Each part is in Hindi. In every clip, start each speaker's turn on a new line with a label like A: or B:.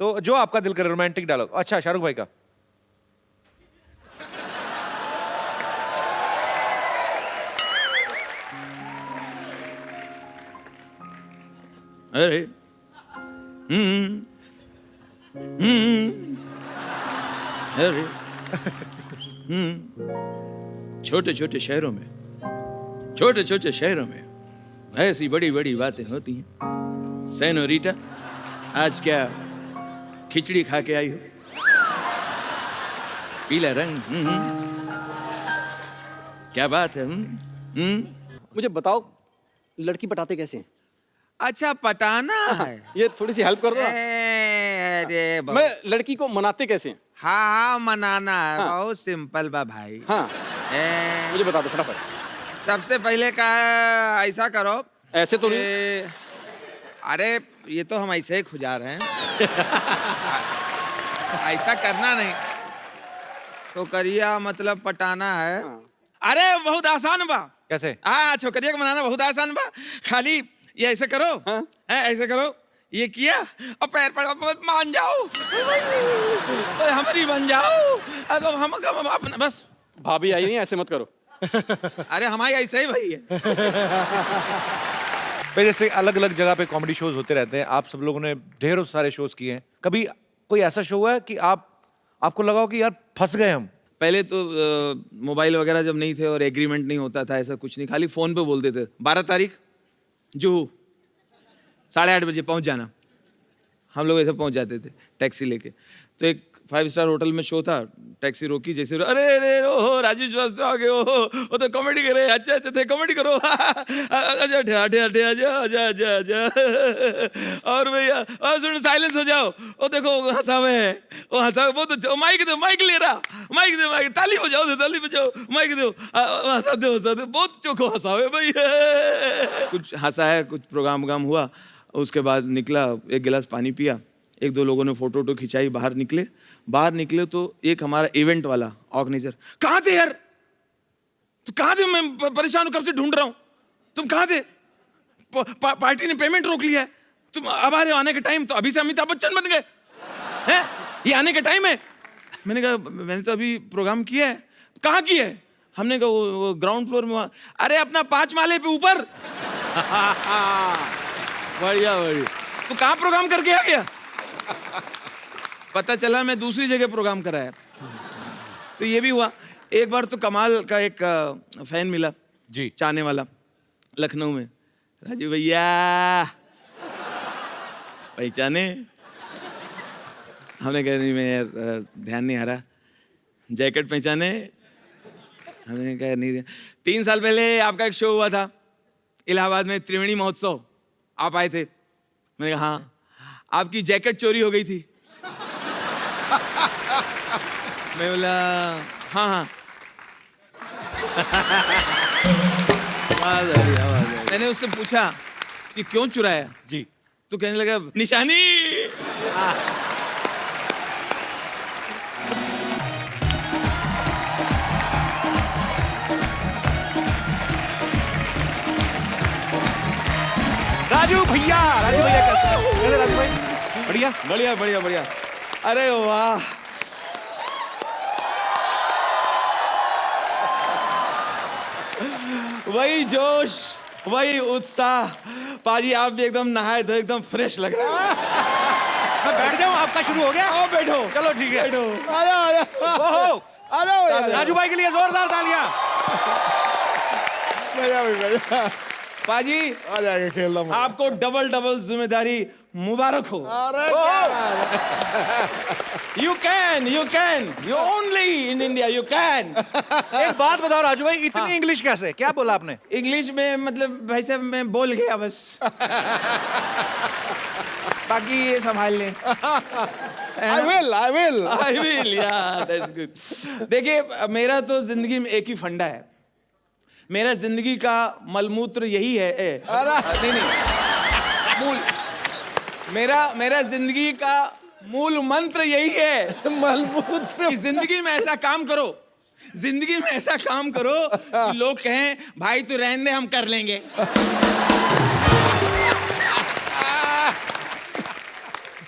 A: तो जो आपका दिल करे रोमांटिक डायलॉग। अच्छा शाहरुख भाई का।
B: अरे अरे छोटे छोटे शहरों में, छोटे छोटे शहरों में ऐसी बड़ी बड़ी बातें होती हैं। सेनोरिटा, आज क्या खिचड़ी खा के आई हो? पीला रंग, क्या बात है?
C: मुझे बताओ, लड़की पटाते कैसे हैं?
B: अच्छा पटाना है।
C: ये थोड़ी सी हेल्प कर दो ना।
B: अरे
C: मैं लड़की को मनाते कैसे हैं?
B: हाँ मनाना है।
C: हाँ।
B: बहुत सिंपल बा भाई।
C: हाँ,
B: ए,
C: मुझे बता दो फटाफट।
B: सबसे पहले का ऐसा करो।
C: ऐसे तो नहीं।
B: अरे ये तो हम ऐसे ही खुजा रहे हैं। ऐसा करना नहीं तो करिया, मतलब पटाना है।
C: हाँ।
B: अरे बहुत आसान बा।
A: कैसे?
B: हाँ, छोकरिया को मनाना बहुत आसान बा। खाली ये ऐसे करो।
C: हाँ?
B: ऐसे करो, ये किया और पैर पर मान जाओ, हमारी बन जाओ। अब हम अपना बस।
C: भाभी आई नहीं, ऐसे मत करो।
B: अरे हमारी ऐसे ही भाई है।
A: भाई जैसे अलग अलग जगह पे कॉमेडी शोज होते रहते हैं, आप सब लोगों ने ढेरों सारे शोज किए हैं, कभी कोई ऐसा शो हुआ है कि आपको लगा हो कि यार फंस गए हम?
B: पहले तो मोबाइल वगैरह जब नहीं थे और एग्रीमेंट नहीं होता था, ऐसा कुछ नहीं, खाली फोन पे बोलते थे 12 तारीख जुहू 8:30 बजे पहुंच जाना। हम लोग ऐसे पहुंच जाते थे टैक्सी लेके। तो एक 5 स्टार होटल में शो था, टैक्सी रोकी, जैसे अरे अरे ओ राजू श्रीवास्तव आ गए, ओ तो कॉमेडी करे, अच्छा अच्छा थे कॉमेडी करो। अच्छा आजा और भैया और सुन साइलेंस हो जाओ, ओ देखो हंसावे है, वो हंसावे बहुत अच्छा, माइक दो, माइक ले रहा, माइक दे, माइक ताली बजाओ, ताली बजाओ, माइक दो, हंसा दो, बहुत चोखो हंसावे भैया। कुछ हंसा है, कुछ प्रोग्राम वोग्राम हुआ, उसके बाद निकला, एक गिलास पानी पिया, एक दो लोगों ने फोटो वोटो खिंचाई, बाहर निकले तो एक हमारा इवेंट वाला ऑर्गेनाइजर, कहाँ थे यार तू, कहाँ थे? मैं परेशान कब से ढूंढ रहा हूँ, तुम कहाँ थे? पार्टी ने पेमेंट रोक लिया है, तुम अब आ रहे हो, आने का टाइम, तो अभी से अमिताभ बच्चन बन गए हैं, ये आने का टाइम है। मैंने कहा मैंने तो अभी प्रोग्राम किया है। कहाँ किया है? हमने कहा वो ग्राउंड फ्लोर में। अरे अपना 5 माले पे ऊपर। बढ़िया बढ़िया। तो कहाँ प्रोग्राम करके आ गया? पता चला मैं दूसरी जगह प्रोग्राम कराया। तो ये भी हुआ। एक बार तो कमाल का एक फैन मिला
A: जी,
B: चाहने वाला, लखनऊ में, राजू भैया पहचाने? हमने कहा नहीं, मैं यार ध्यान नहीं आ रहा। जैकेट पहचाने? हमने कहा नहीं। 3 साल पहले आपका एक शो हुआ था इलाहाबाद में, त्रिवेणी महोत्सव, आप आए थे। मैंने कहा हाँ, आपकी जैकेट चोरी हो गई थी। मैं बोला हाँ हाँ। मैंने उससे पूछा कि क्यों चुराया
A: जी,
B: तो कहने लगा निशानी।
A: राजू भैया कैसे राजू भाई? बढ़िया
B: बढ़िया बढ़िया बढ़िया। अरे वाह, वही जोश, वही उत्साह। पाजी आप भी एकदम नहाए धोए एकदम फ्रेश लग रहे हैं।
A: मैं बैठ जाऊं, आपका शुरू हो गया?
B: आओ बैठो,
A: चलो ठीक है।
B: बैठो।
A: ओहो, राजू भाई के लिए जोरदार तालियां।
B: पाजी
D: आ जाएगा, खेल रहा हूं।
B: आपको डबल जिम्मेदारी मुबारक हो। You can you only in India you can.
A: एक बात बताओ राजू भाई, इतनी इंग्लिश कैसे? क्या बोला आपने?
B: इंग्लिश में मतलब भाई साहब मैं बोल गया बस। बाकी ये संभाल लें।
D: I will.
B: I will, yeah, that's good. देखिए मेरा तो जिंदगी में एक ही फंडा है, मेरा जिंदगी का मलमूत्र यही है। नहीं मूल, मेरा जिंदगी का मूल मंत्र यही है
D: मलमूत्र।
B: कि जिंदगी में ऐसा काम करो, जिंदगी में ऐसा काम करो कि लोग कहें भाई तू रहने दे हम कर लेंगे।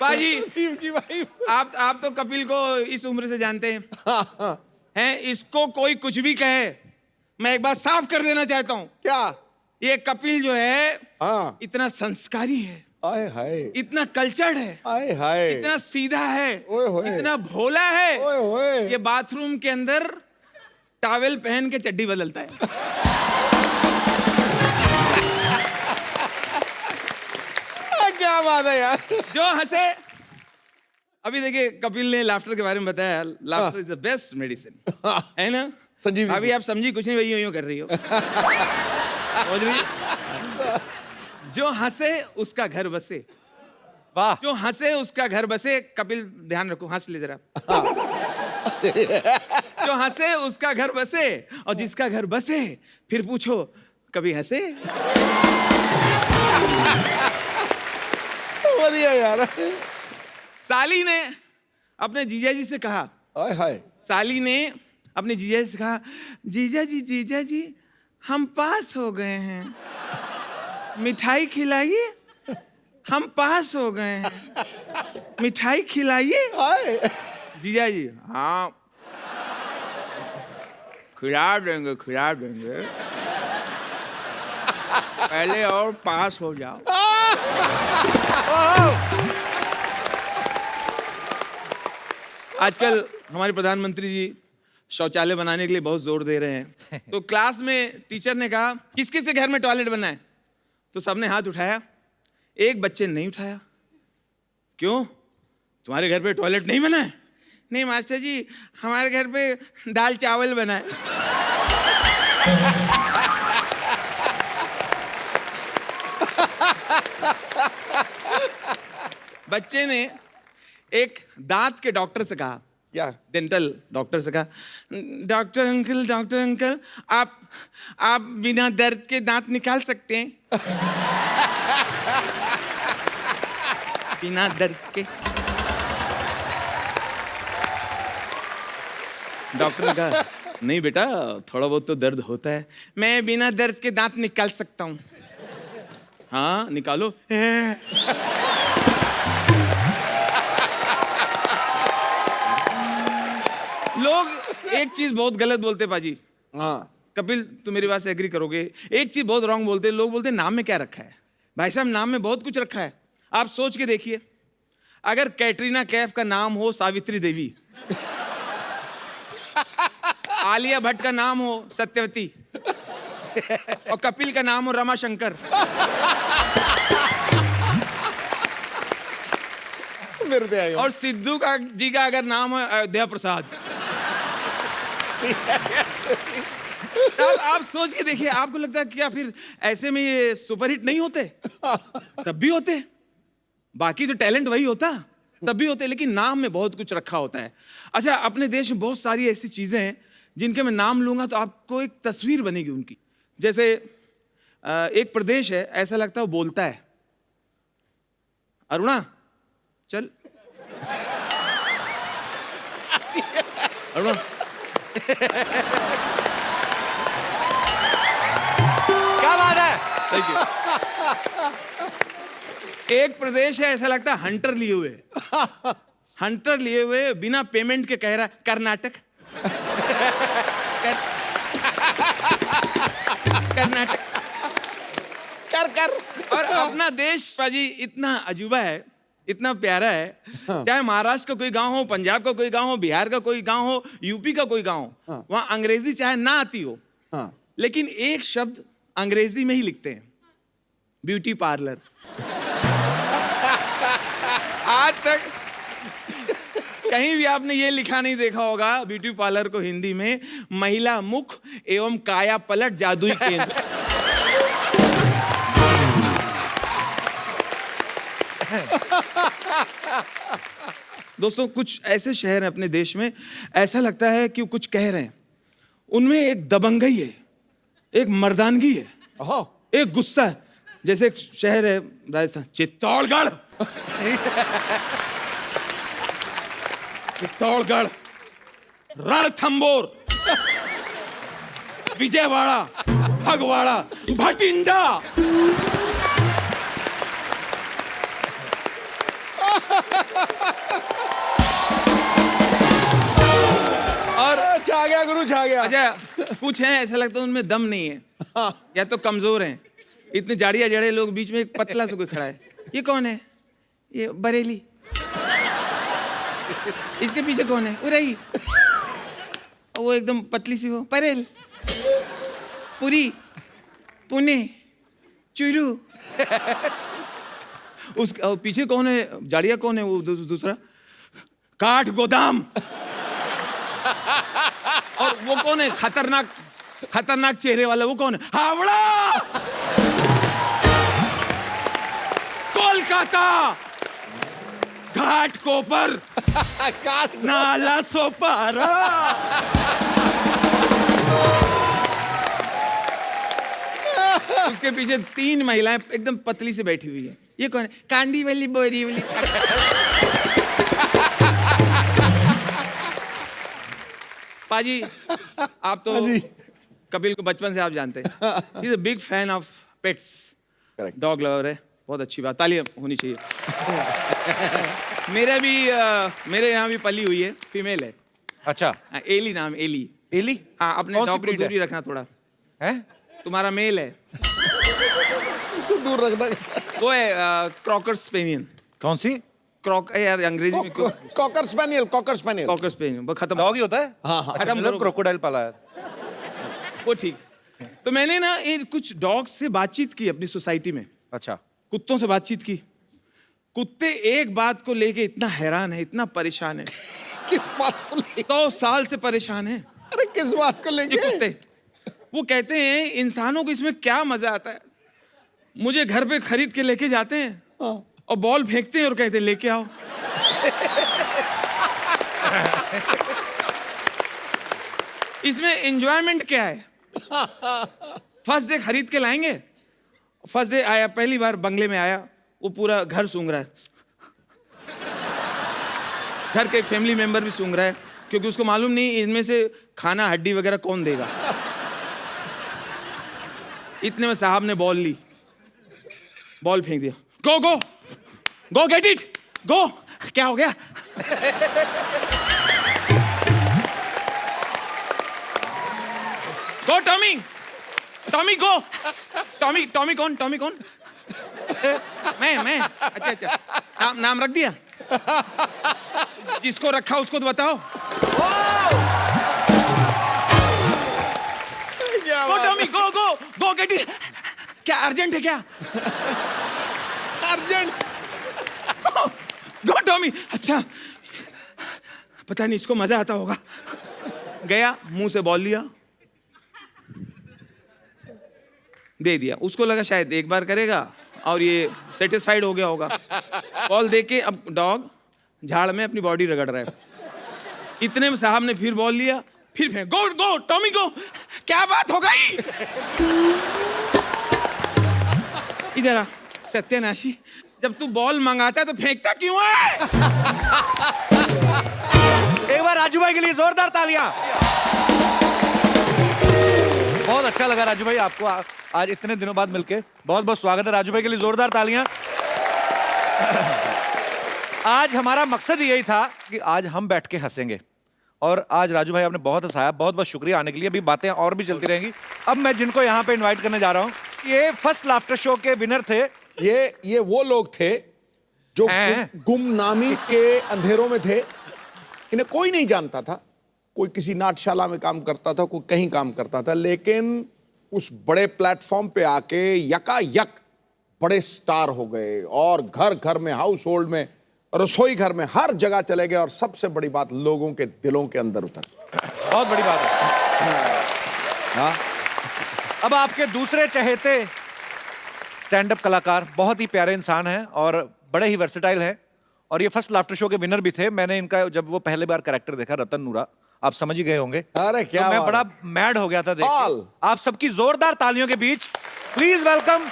B: पाजी
D: की भाई
B: आप तो कपिल को इस उम्र से जानते हैं हैं इसको कोई कुछ भी कहे मैं एक बात साफ कर देना चाहता हूं
D: क्या?
B: ये कपिल जो है
D: हाँ।
B: इतना संस्कारी है
D: आए हाय,
B: इतना कल्चर्ड है
D: आए हाय,
B: इतना सीधा है
D: ओए होए।
B: इतना भोला है
D: ओए होए।
B: ये बाथरूम के अंदर टॉवेल पहन के चड्डी बदलता है
D: क्या बात है यार।
B: जो हंसे अभी देखिए कपिल ने लाफ्टर के बारे में बताया laughter is the best medicine है ना
D: संजीवनी।
B: अभी आप समझी कुछ नहीं वही यूं कर रही हो समझ रही? जो हंसे उसका घर बसे
A: वाह
B: जो हंसे उसका घर बसे कपिल ध्यान रखो हंस ले जरा जो हंसे उसका घर बसे और जिसका घर बसे फिर पूछो कभी हंसे
D: बढ़िया यार।
B: साली ने अपने जीजा जी से कहा
D: आए हाय,
B: साली ने अपने जीजा जी से कहा जीजा जी हम पास हो गए हैं मिठाई खिलाइए हम पास हो गए हैं मिठाई खिलाइए
D: आए
B: जीजा जी हाँ खिला देंगे पहले और पास हो जाओ आजकल हमारे प्रधानमंत्री जी शौचालय बनाने के लिए बहुत जोर दे रहे हैं तो क्लास में टीचर ने कहा किस किस के घर में टॉयलेट बना है तो सबने हाथ उठाया एक बच्चे ने नहीं उठाया क्यों तुम्हारे घर पे टॉयलेट नहीं बना है नहीं मास्टर जी हमारे घर पे दाल चावल बना है बच्चे ने एक दांत के डॉक्टर से कहा
D: क्या?
B: डेंटल डॉक्टर से कहा डॉक्टर अंकल आप बिना दर्द के दांत निकाल सकते हैं बिना दर्द के डॉक्टर ने कहा नहीं बेटा थोड़ा बहुत तो दर्द होता है मैं बिना दर्द के दांत निकाल सकता हूँ हाँ निकालो लोग एक चीज बहुत गलत बोलते पाजी
D: हाँ
B: कपिल तू मेरी बात से एग्री करोगे एक चीज बहुत रॉन्ग बोलते लोग बोलते नाम में क्या रखा है भाई साहब नाम में बहुत कुछ रखा है आप सोच के देखिए अगर कैटरीना कैफ का नाम हो सावित्री देवी आलिया भट्ट का नाम हो सत्यवती और कपिल का नाम हो रमाशंकर
D: मेरे पे आएगा।
B: और सिद्धू का जी का अगर नाम हो अयोध्या प्रसाद आप सोच के देखिए आपको लगता है क्या फिर ऐसे में ये सुपरहिट नहीं होते तब भी होते बाकी तो टैलेंट वही होता तब भी होते लेकिन नाम में बहुत कुछ रखा होता है अच्छा अपने देश में बहुत सारी ऐसी चीजें हैं जिनके मैं नाम लूंगा तो आपको एक तस्वीर बनेगी उनकी जैसे एक प्रदेश है ऐसा लगता है वो बोलता है अरुणा चल अरुणा
A: क्या बात है
B: थैंक यू एक प्रदेश है ऐसा लगता है हंटर लिए हुए बिना पेमेंट के कह रहा है कर्नाटक कर्नाटक
D: कर
B: और अपना देश पाजी इतना अजूबा है इतना प्यारा है चाहे महाराष्ट्र का कोई गांव हो पंजाब का कोई गांव हो बिहार का कोई गांव हो यूपी का कोई गांव हो वहां अंग्रेजी चाहे ना आती हो
D: हाँ
B: लेकिन एक शब्द अंग्रेजी में ही लिखते हैं ब्यूटी पार्लर आज तक कहीं भी आपने ये लिखा नहीं देखा होगा ब्यूटी पार्लर को हिंदी में महिला मुख एवं काया पलट जादुई केंद्र दोस्तों कुछ ऐसे शहर हैं अपने देश में ऐसा लगता है कि वो कुछ कह रहे हैं उनमें एक दबंगई है एक मर्दानगी है
D: हाँ
B: एक गुस्सा है जैसे एक शहर है राजस्थान चित्तौड़गढ़ चित्तौड़गढ़ रणथंबोर विजयवाड़ा फगवाड़ा भटिंडा
D: वाहे गुरु छा गया।
B: अच्छा कुछ है ऐसा लगता है उनमें दम नहीं है या तो कमजोर हैं। इतने जाड़िया जड़े लोग, बीच में एक पतला सा कोई खड़ा है। ये कौन है? ये बरेली। इसके पीछे कौन है? उरई। वो एकदम पतली सी, वो परेल, पुरी, पुणे, चुरू। उसका पीछे कौन है? जाड़िया कौन है? वो दूसरा काठ गोदाम। और वो कौन है? खतरनाक चेहरे वाला, वो कौन है? हावड़ा, कोलकाता, घाट कोपर, नाला सोपारा। उसके पीछे 3 महिलाएं एकदम पतली से बैठी हुई है। ये कौन है? कांदी वाली, बोरी वाली। पाजी, आप तो कपिल को बचपन से आप जानते हैं। He is a big fan of pets, dog lover है। बहुत अच्छी बात, तालियां होनी चाहिए। मेरे यहाँ भी पली हुई है, फीमेल है।
A: अच्छा,
B: एली नाम, एली।
A: एली?
B: हाँ, अपने
A: कौन सी
B: डॉग को
A: breed है?
B: दूरी रखना थोड़ा।
A: है?
B: तुम्हारा मेल है,
D: उसको दूर रखना।
B: वो है क्रॉकर स्पेनियन।
A: कौन सी?
B: यार अंग्रेजी में
D: cocker spaniel, cocker spaniel.
B: Cocker spaniel, वो खत्म।
A: डॉग ही होता है?
D: हाँ।
A: अच्छा, मतलब क्रोकोडाइल पाला है।
B: वो ठीक। तो मैंने ना इन कुछ डॉग से बातचीत की अपनी सोसाइटी में।
A: अच्छा,
B: कुत्तों से बातचीत की। कुत्ते एक बात को लेके इतना हैरान है, इतना परेशान है।
D: किस बात को लेके?
B: 100 साल से परेशान है
D: अरे किस बात को
B: ये
D: लेके?
B: कुत्ते। वो कहते हैं इंसानों को इसमें क्या मजा आता है। मुझे घर पे खरीद के लेके जाते हैं और बॉल फेंकते हैं और कहते हैं लेके आओ। इसमें एंजॉयमेंट क्या है? फर्स्ट डे खरीद के लाएंगे। फर्स्ट डे आया, पहली बार बंगले में आया, वो पूरा घर सूंघ रहा है। घर के फैमिली मेंबर भी सूंघ रहा है, क्योंकि उसको मालूम नहीं इनमें से खाना हड्डी वगैरह कौन देगा। इतने में साहब ने बॉल ली, बॉल फेंक दिया। गो गो गो, गेट इट, गो। क्या हो गया? गो टॉमी, टॉमी गो। टॉमी कौन? टॉमी कौन? मैं अच्छा नाम रख दिया। जिसको रखा उसको तो बताओ। गो टॉमी, गो गेट इट। क्या अर्जेंट है क्या?
D: अर्जेंट।
B: गो टॉमी। अच्छा, पता नहीं इसको मजा आता होगा। गया, मुंह से बॉल लिया, दे दिया। उसको लगा शायद एक बार करेगा और ये सेटिस्फाइड हो गया होगा। बॉल दे के अब डॉग झाड़ में अपनी बॉडी रगड़ रहा है। इतने में साहब ने फिर बॉल लिया, फिर फेंक। गो टॉमी गो। क्या बात हो गई? इधर आ सत्यानाशी, जब तू बॉल मंगाता है तो फेंकता क्यों है?
A: एक बार राजू भाई के लिए जोरदार तालियां। बहुत अच्छा लगा राजू भाई आपको आज इतने दिनों बाद मिलके। बहुत बहुत स्वागत है राजू भाई के लिए, जोरदार तालियां। आज हमारा मकसद यही था कि आज हम बैठ के हंसेंगे, और आज राजू भाई आपने बहुत हंसाया। बहुत बहुत शुक्रिया आने के लिए। अभी बातें और भी चलती रहेंगी। अब मैं जिनको यहाँ पे इनवाइट करने जा रहा हूँ, ये फर्स्ट लाफ्टर शो के विनर थे।
D: ये वो लोग थे जो गुमनामी के अंधेरों में थे। इन्हें कोई नहीं जानता था। कोई किसी नाट्यशाला में काम करता था, कोई कहीं काम करता था, लेकिन उस बड़े प्लेटफॉर्म पे आके यकायक बड़े स्टार हो गए और घर घर में, हाउस होल्ड में, रसोई घर में, हर जगह चले गए। और सबसे बड़ी बात, लोगों के दिलों के अंदर उतर।
A: बहुत बड़ी बात है। हाँ। अब आपके दूसरे चहेते स्टैंड अप कलाकार, बहुत ही प्यारे इंसान हैं और बड़े ही वर्सेटाइल हैं, और ये फर्स्ट लाफ्टर शो के विनर भी थे। मैंने इनका जब वो पहले बार कैरेक्टर देखा, रतन नूरा, आप समझ ही गए होंगे।
D: अरे क्या
A: तो मैं
D: बात
A: बड़ा
D: है।
A: मैड हो गया था देख के। आप सबकी जोरदार तालियों के बीच please welcome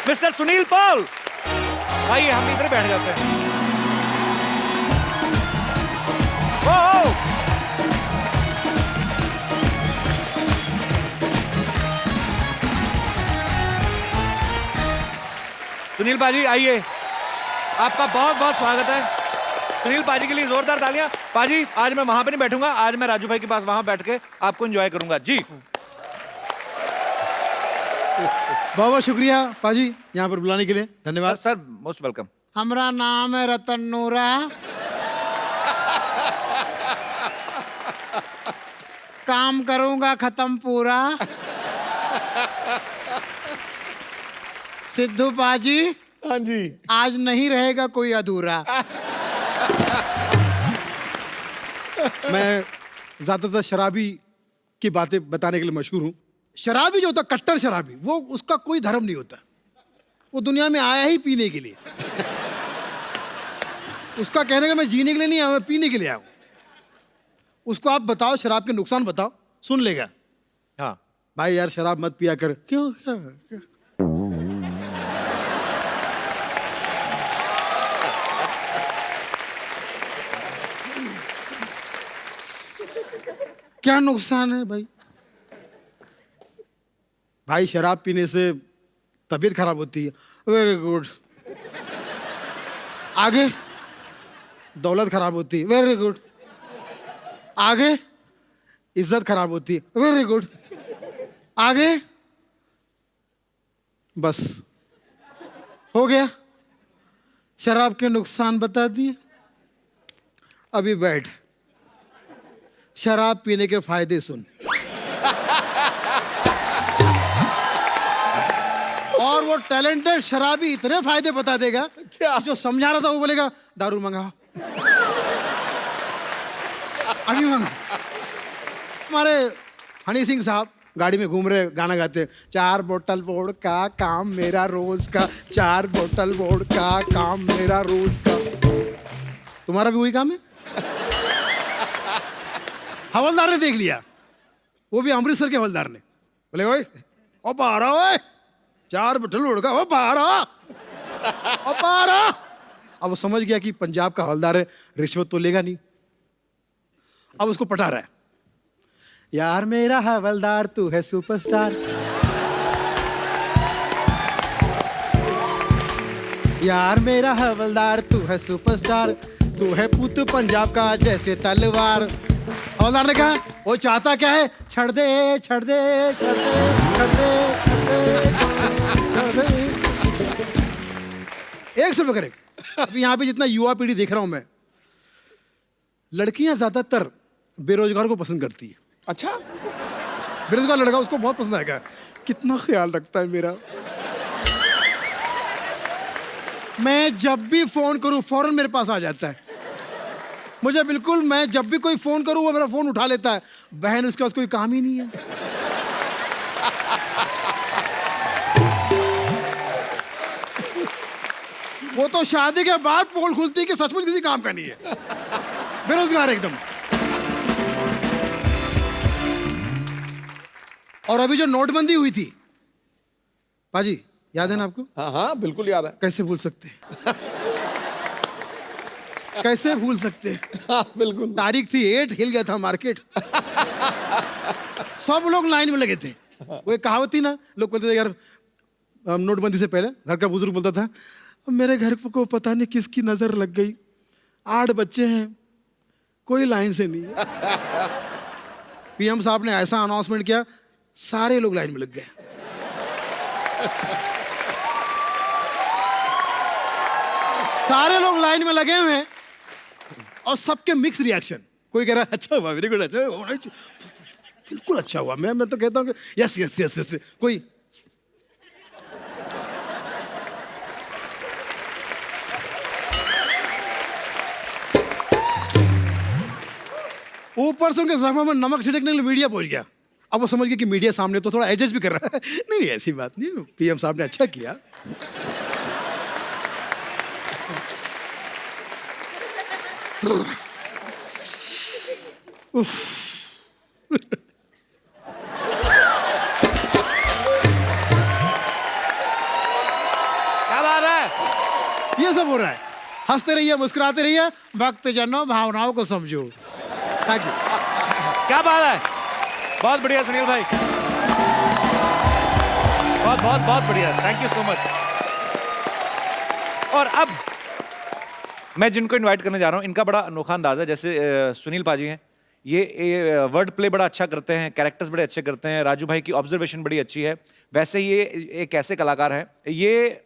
A: mister Sunil Pal. आइए हम इधर बैठ जाते हैं। ओ! सुनील बाजी आइए, आपका बहुत बहुत स्वागत है। सुनील पाजी के लिए जोरदार तालियां। पाजी, आज मैं वहां पे नहीं बैठूंगा, आज मैं राजू भाई के पास वहां बैठ के आपको एंजॉय करूंगा जी।
E: बहुत बहुत शुक्रिया पाजी यहाँ पर बुलाने के लिए, धन्यवाद।
A: Sir most welcome.
E: हमारा नाम है रतन नूरा, काम करूंगा खत्म पूरा। सिद्धू पाजी,
D: हाँ जी,
E: आज नहीं रहेगा कोई अधूरा। मैं ज्यादातर शराबी की बातें बताने के लिए मशहूर हूं। शराबी जो होता, कट्टर शराबी, वो उसका कोई धर्म नहीं होता, वो दुनिया में आया ही पीने के लिए। उसका कहने का मैं जीने के लिए नहीं आया, मैं पीने के लिए आया हूं। उसको आप बताओ शराब के नुकसान बताओ, सुन लेगा।
A: हाँ
E: भाई यार शराब मत पिया कर। क्यों क्या? क्या नुकसान है भाई? भाई शराब पीने से तबीयत खराब होती है, वेरी गुड। आगे दौलत खराब होती है, वेरी गुड। आगे इज्जत खराब होती है, वेरी गुड। आगे बस हो गया, शराब के नुकसान बता दिए। अभी बैठ, शराब पीने के फायदे सुन। और वो टैलेंटेड शराबी इतने फायदे बता देगा
D: क्या?
E: जो समझा रहा था वो बोलेगा दारू मंगाओ, अभी मंगाओ। हमारे हनी सिंह साहब गाड़ी में घूम रहे, गाना गाते, 4 बोतल वोड का काम मेरा रोज का, 4 बोतल वोड का काम मेरा रोज का। तुम्हारा भी वही काम है? हवलदार ने देख लिया, वो भी अमृतसर के हवलदार ने, बोले ओए ओ पारा, ओए 4 बोतल वोड का, ओ पारा, ओ पारा। अब वो समझ गया कि पंजाब का हवलदार है, रिश्वत तो लेगा नहीं। अब उसको पटा रहा है, यार मेरा हवलदार तू है सुपरस्टार, यार मेरा हवलदार तू है सुपरस्टार, तू है पुत पंजाब का जैसे तलवार। हवलदार ने कहा वो चाहता क्या है, छड़ दे छड़ दे छड़ दे छड़ दे छड़ दे छड़ दे। एक से बकर एक। अभी यहाँ पे जितना युवा पीढ़ी देख रहा हूं मैं, लड़कियां ज्यादातर बेरोजगार को पसंद करती है।
D: अच्छा,
E: बेरोजगार लड़का उसको बहुत पसंद आएगा, कितना ख्याल रखता है मेरा। मैं जब भी फोन करूं फौरन मेरे पास आ जाता है। मुझे बिल्कुल, मैं जब भी कोई फोन करूं वो मेरा फोन उठा लेता है। बहन उसके पास कोई काम ही नहीं है। वो तो शादी के बाद पोल खुलती है कि सचमुच किसी काम का नहीं है, बेरोजगार एकदम। और अभी जो नोटबंदी हुई थी पाजी, याद है ना आपको?
D: हाँ हाँ बिल्कुल याद है।
E: कैसे भूल सकते हैं? कैसे भूल सकते हैं?
D: हाँ बिल्कुल।
E: तारीख थी 8, हिल गया था मार्केट। सब लोग लाइन में लगे थे। वो एक कहावत थी ना, लोग बोलते थे यार, नोटबंदी से पहले घर का बुजुर्ग बोलता था, मेरे घर को पता नहीं किसकी नजर लग गई, 8 बच्चे हैं, कोई लाइन से नहीं है। पीएम साहब ने ऐसा अनाउंसमेंट किया, सारे लोग लाइन में लग गए। सारे लोग लाइन में लगे हुए हैं और सबके मिक्स रिएक्शन। कोई कह रहा है अच्छा हुआ, वेरी गुड, अच्छा हुआ, बिल्कुल अच्छा हुआ। मैं तो कहता हूँ कि यस यस यस यस। कोई ऊपर से उनके जख्म में नमक छिड़कने के लिए मीडिया पहुंच गया। अब वो समझ गए कि मीडिया सामने तो थोड़ा एडजस्ट भी कर रहा है। नहीं ऐसी बात नहीं, पीएम साहब ने अच्छा किया।
A: क्या बात है?
E: ये सब हो रहा है। हंसते रहिए, मुस्कुराते रहिए, भक्त जनों भावनाओं को समझो। Thank you.
A: क्या बात है, बहुत बढ़िया सुनील भाई, बहुत बहुत बहुत बढ़िया, थैंक यू सो मच। और अब मैं जिनको इनवाइट करने जा रहा हूँ इनका बड़ा अनोखा अंदाज है। जैसे सुनील पाजी हैं, ये वर्ड प्ले बड़ा अच्छा करते हैं, कैरेक्टर्स बड़े अच्छे करते हैं। राजू भाई की ऑब्जर्वेशन बड़ी अच्छी है। वैसे ये एक ऐसे कलाकार हैं, ये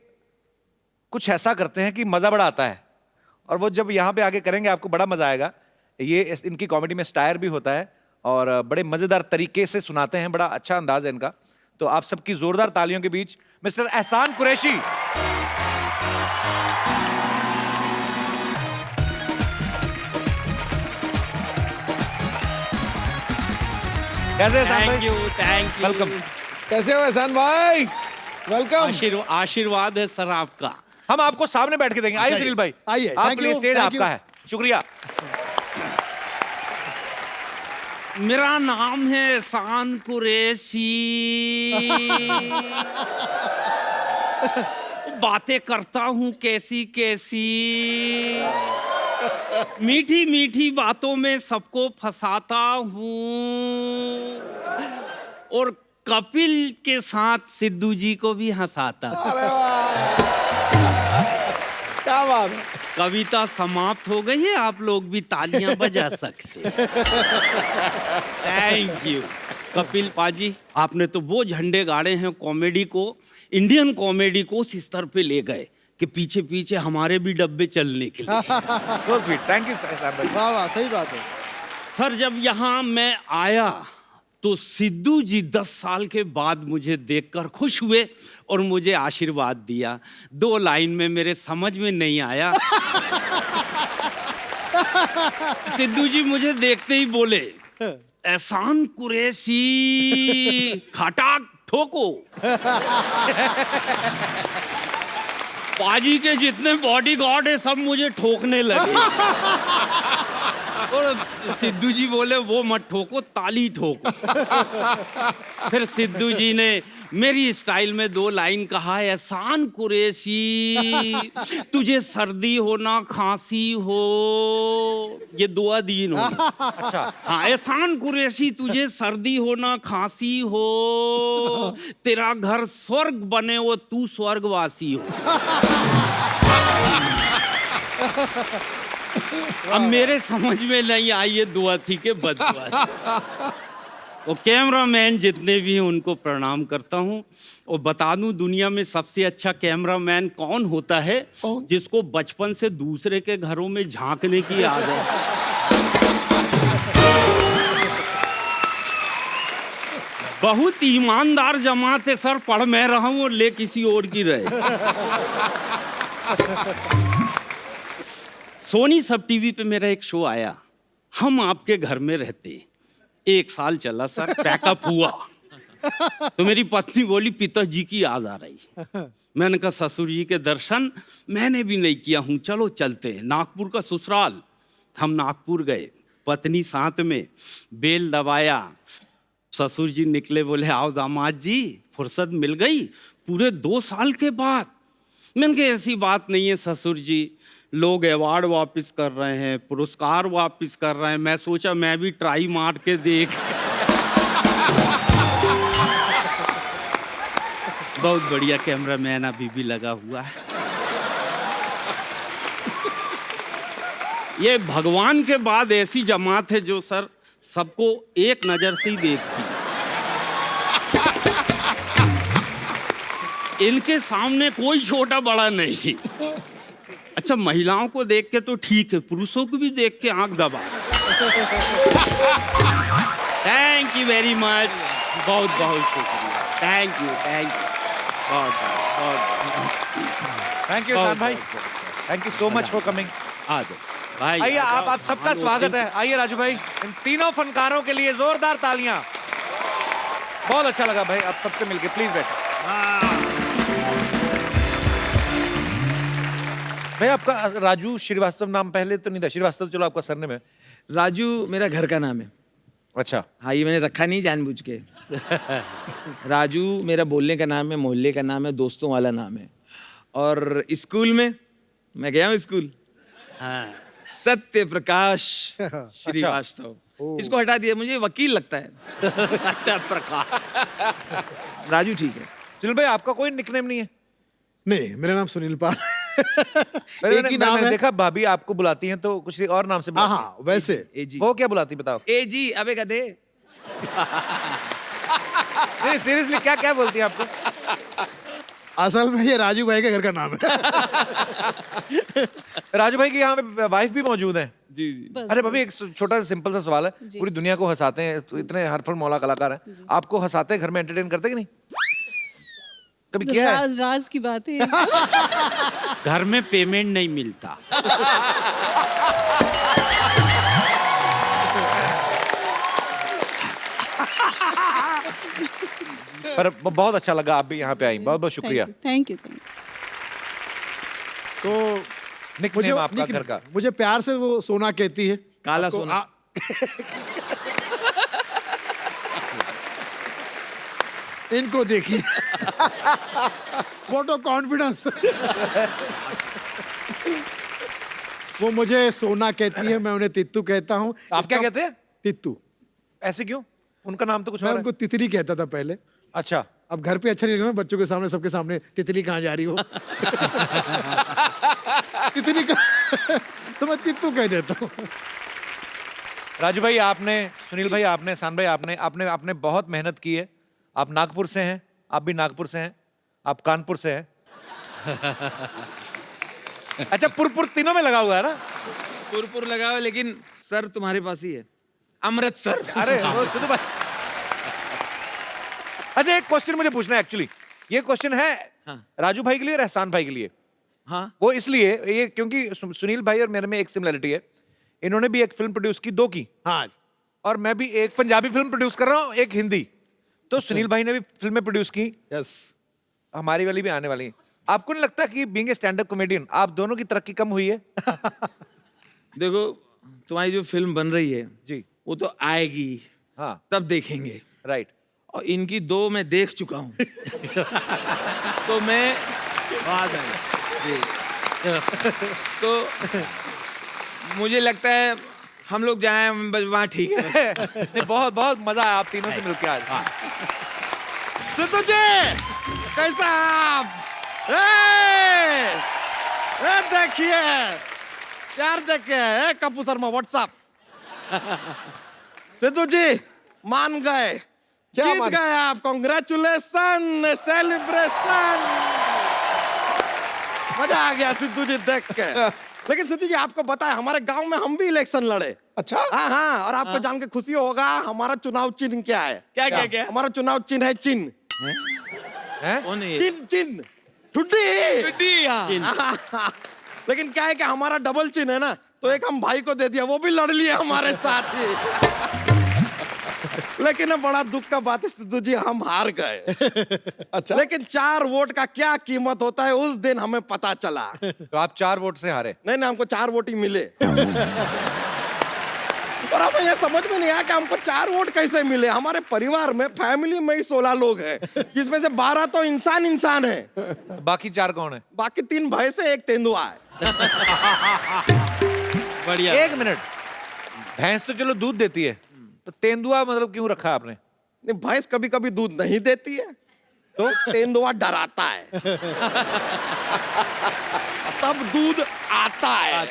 A: कुछ ऐसा करते हैं कि मज़ा बड़ा आता है, और वो जब यहाँ पे आके करेंगे आपको बड़ा मज़ा आएगा। ये इनकी कॉमेडी में स्टायर भी होता है और बड़े मज़ेदार तरीके से सुनाते हैं, बड़ा अच्छा अंदाज है इनका। तो आप सबकी जोरदार तालियों के बीच मिस्टर एहसान कुरैशी। कैसे एहसान भाई?
C: Thank you.
A: वेलकम।
D: कैसे हो एहसान भाई? वेलकम।
C: आशीर्वाद है सर आपका।
A: हम आपको सामने बैठ के देंगे। आइए सुनील भाई,
E: आइए,
A: आप
E: thank
A: please,
E: you,
A: stage
E: thank
A: आपका
E: you।
A: है। शुक्रिया।
C: मेरा नाम है एहसान कुरैशी। बातें करता हूँ कैसी कैसी, मीठी मीठी बातों में सबको फंसाता हूँ, और कपिल के साथ सिद्धू जी को भी हंसाता।
D: अरे वाह, क्या बात है।
C: कविता समाप्त हो गई है, आप लोग भी तालियां बजा सकते। थैंक यू कपिल पाजी, आपने तो वो झंडे गाड़े हैं कॉमेडी को, इंडियन कॉमेडी को उस स्तर पे ले गए कि पीछे पीछे हमारे भी डब्बे चलने के लिए।
A: So sweet, thank you Ehsaan भाई।
E: वाह वाह, सही बात है।
C: सर जब यहाँ मैं आया तो सिद्धू जी 10 साल के बाद मुझे देखकर खुश हुए और मुझे आशीर्वाद दिया। 2 लाइन में मेरे समझ में नहीं आया। सिद्धू जी मुझे देखते ही बोले, एहसान कुरैशी खटाक ठोको। पाजी के जितने बॉडीगार्ड है सब मुझे ठोकने लगे। और सिद्धू जी बोले वो मत ठोको, ताली ठोको। फिर सिद्धू जी ने मेरी स्टाइल में 2 लाइन कहा, एहसान कुरैशी तुझे सर्दी हो ना खांसी हो, ये दुआ दी इन्होंने।
A: अच्छा,
C: हाँ, एहसान कुरैशी तुझे सर्दी हो ना खांसी हो, तेरा घर स्वर्ग बने वो तू स्वर्गवासी हो। अब मेरे समझ में नहीं आई ये दुआ थी कि बददुआ थी। वो कैमरामैन जितने भी हैं उनको प्रणाम करता हूँ, और बता दूं दुनिया में सबसे अच्छा कैमरामैन कौन होता है? जिसको बचपन से दूसरे के घरों में झांकने की आदत है। बहुत ईमानदार जमात है सर, पढ़ मैं रहा हूँ और ले किसी और की रहे। सोनी सब टीवी पे मेरा एक शो आया, हम आपके घर में रहते। 1 साल चला सर, पैकअप हुआ तो मेरी पत्नी बोली पिताजी की याद आ रही। मैंने कहा ससुर जी के दर्शन मैंने भी नहीं किया हूँ, चलो चलते हैं। नागपुर का ससुराल, हम नागपुर गए, पत्नी साथ में, बेल दबाया। ससुर जी निकले, बोले आओ दामाद जी, फुर्सत मिल गई पूरे 2 साल के बाद। मैंने कहा ऐसी बात नहीं है ससुर जी, लोग अवार्ड वापस कर रहे हैं, पुरस्कार वापस कर रहे हैं, मैं सोचा मैं भी ट्राई मार के देख। बहुत बढ़िया कैमरामैन अभी भी लगा हुआ है। ये भगवान के बाद ऐसी जमात है जो सर सबको एक नजर से ही देखती है। इनके सामने कोई छोटा बड़ा नहीं। अच्छा, महिलाओं को देख के तो ठीक है, पुरुषों को भी देख के आंख दबा। थैंक यू वेरी मच, बहुत बहुत शुक्रिया। थैंक यू बहुत
A: थैंक यू एहसान भाई, thank you so much for coming.
C: आ जाओ भाई,
A: आइए,
C: आ जाओ।
A: आप सबका स्वागत है। आइए राजू भाई, इन तीनों फनकारों के लिए जोरदार तालियां। बहुत अच्छा लगा भाई आप सबसे मिलके, प्लीज बैठो। भाई आपका राजू श्रीवास्तव नाम पहले तो नहीं था, श्रीवास्तव चलो आपका सरनेम है।
B: राजू मेरा घर का नाम है।
A: अच्छा,
B: हाँ, ये मैंने रखा नहीं जानबूझ के। राजू मेरा बोलने का नाम है, मोहल्ले का नाम है, दोस्तों वाला नाम है। और स्कूल में मैं गया हूँ स्कूल,
C: हाँ।
B: सत्य प्रकाश श्रीवास्तव। इसको हटा दिया, मुझे वकील लगता है।
C: सत्य प्रकाश।
B: राजू ठीक है।
A: सुनील भाई आपका कोई निकनेम नहीं है?
E: नहीं, मेरा नाम सुनील पाल। एक ही नाम
A: मैंने
E: है।
A: देखा भाभी आपको बुलाती हैं तो कुछ और नाम से
E: हाँ
A: बुलाती
E: हाँ वैसे
B: एजी
A: हैं। वो क्या बुलाती बताओ?
B: ए जी अबे गधे।
A: नहीं सीरियसली क्या क्या बोलती हैं आपको?
E: असल में ये राजू भाई के घर का नाम है।
A: राजू भाई की यहाँ पे वाइफ भी मौजूद है।
B: जी जी।
F: बस,
A: अरे भाभी एक
F: बस।
A: छोटा सा सिंपल सा सवाल है,
F: जी।
A: पूरी दुनिया को हंसाते हैं तो इतने हरफल मौला कलाकार हैं, आपको हंसाते हैं घर में, एंटरटेन करते कि नहीं? कभी किया है?
F: राज राज की बात है ये सब।
C: घर में पेमेंट नहीं मिलता।
A: पर बहुत अच्छा लगा आप भी यहाँ पे आई, बहुत बहुत शुक्रिया।
F: Thank you thank you.
E: तो
A: निकनेम आपका घर का?
E: मुझे प्यार से वो सोना कहती है।
B: काला
E: आपको-
B: सोना।
E: इनको देखिए। Photo confidence. वो मुझे सोना कहती है, मैं उन्हें तित्तू कहता हूँ।
A: आप क्या कहते हैं?
E: तित्तू।
A: ऐसे क्यों? उनका नाम तो कुछ
E: मैं
A: और है।
E: उनको तितली कहता था पहले।
A: अच्छा,
E: अब घर पे अच्छा नहीं लगा बच्चों के सामने, सबके सामने तितली कहाँ जा रही हो। तितली कहाँ तो मैं तित्तू कह देता हूँ।
A: राजू भाई आपने, सुनील भाई आपने, एहसान भाई आपने आपने आपने बहुत मेहनत की है। आप नागपुर से हैं, आप भी नागपुर से हैं, आप कानपुर से हैं। अच्छा, पुर तीनों में लगा हुआ है ना?
B: पुरपुर लगा हुआ है, लेकिन सर तुम्हारे पास ही है, अमृतसर।
A: अरे वो सिद्धू भाई। अच्छा, एक क्वेश्चन मुझे पूछना है एक्चुअली। ये क्वेश्चन है
B: हाँ।
A: राजू भाई के लिए और एहसान भाई के लिए।
B: हाँ
A: वो इसलिए ये क्योंकि सुनील भाई और मेरे में एक सिमिलरिटी है। इन्होंने भी एक फिल्म प्रोड्यूस की, 2 की,
E: हाँ
A: और मैं भी एक पंजाबी फिल्म प्रोड्यूस कर रहा हूँ, एक हिंदी। तो सुनील भाई ने भी फिल्में प्रोड्यूस की,
E: यस।
A: हमारी वाली भी आने वाली है। आपको नहीं लगता कि being a stand up comedian आप दोनों की तरक्की कम हुई है?
B: देखो, तुम्हारी जो फिल्म बन रही है
A: जी
B: वो तो आएगी,
A: हाँ,
B: तब देखेंगे।
A: राइट।
B: और इनकी 2 मैं देख चुका हूँ। तो मैं जी। तो मुझे लगता है हम लोग जाएं बस वहाँ ठीक है।
A: नहीं, बहुत बहुत मजा आया आप तीनों से मिलकर आज।
D: सिद्धू जी कैसा आप? देखिए यार, देखिए कपूर शर्मा व्हाट्सअप। सिद्धू जी मान गए, जीत गए आप। Congratulation, celebration. मजा आ गया सिद्धू जी देख के। लेकिन सिद्धू जी आपको पता है हमारे गांव में हम भी इलेक्शन लड़े।
G: अच्छा
D: हाँ हाँ, और आपको जान के खुशी होगा हमारा चुनाव चिन्ह क्या है?
B: क्या क्या क्या?
D: हमारा चुनाव चिन्ह है चिन्ह।
A: हैं?
B: कौन है ये?
D: चिन्ह चिन्ह ठुड्डी।
B: टुड्डी, हाँ।
D: लेकिन क्या है कि हमारा डबल चिन्ह है ना, तो एक हम भाई को दे दिया, वो भी लड़ लिया हमारे साथ ही। लेकिन अब बड़ा दुख का बात है सिद्धू जी, हम हार गए।
G: अच्छा
D: लेकिन 4 वोट का क्या कीमत होता है उस दिन हमें पता चला।
A: तो आप 4 वोट से हारे।
D: नहीं नहीं, हमको 4 वोट ही मिले। और हमें ये समझ में नहीं आया कि हमको 4 वोट कैसे मिले। हमारे परिवार में, फैमिली में ही 16 लोग हैं, जिसमें से 12 तो इंसान है,
A: बाकी 4 कौन है?
D: बाकी 3 भैंस है, 1 तेंदुआ है।
C: बढ़िया।
A: 1 मिनट, भैंस तो चलो दूध देती है, तो तेंदुआ मतलब क्यों रखा आपने?
D: नहीं, भैंस कभी कभी दूध नहीं देती है, तो तेंदुआ डराता है, तब दूध आता है।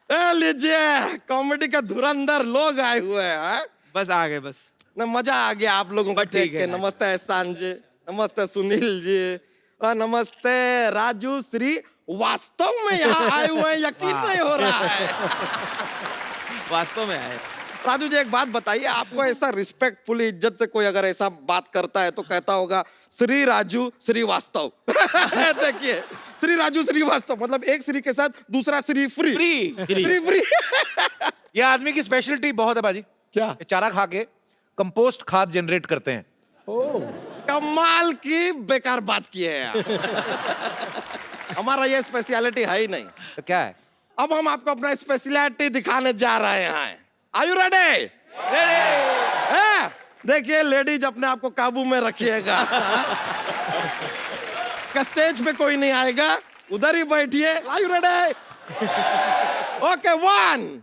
D: ए लीजिए, कॉमेडी का धुरंधर लोग आए हुए हैं।
B: बस आ गए बस।
D: न मजा आ गया आप लोगों को
B: बस ठीक
D: देख के।
B: है।
D: नमस्ते एहसान जी, नमस्ते सुनील जी, और नमस्ते राजू श्री। वास्तव में यहाँ आए हुए हैं, यकीन नहीं हो रहा है।
B: वास्तव में आए।
D: राजू जी एक बात बताइए, आपको ऐसा रिस्पेक्टफुली, इज्जत से कोई अगर ऐसा बात करता है तो कहता होगा श्री राजू श्रीवास्तव। देखिए, श्री राजू श्रीवास्तव मतलब एक श्री के साथ दूसरा श्री फ्री।
B: फ्री।
D: फ्री।
A: ये आदमी की स्पेशलिटी बहुत है बाजी।
G: क्या?
A: ये चारा खा के कंपोस्ट खाद जनरेट करते हैं।
D: कमाल की बेकार बात की है यार। हमारा ये स्पेशलिटी है ही नहीं।
A: तो क्या है?
D: अब हम आपको अपना स्पेशलिटी दिखाने जा रहे हैं। Are you ready? देखिए लेडीज, अपने आप को काबू में रखिएगा। स्टेज पे कोई नहीं आएगा, उधर ही बैठिए। Are you ready? ओके, 1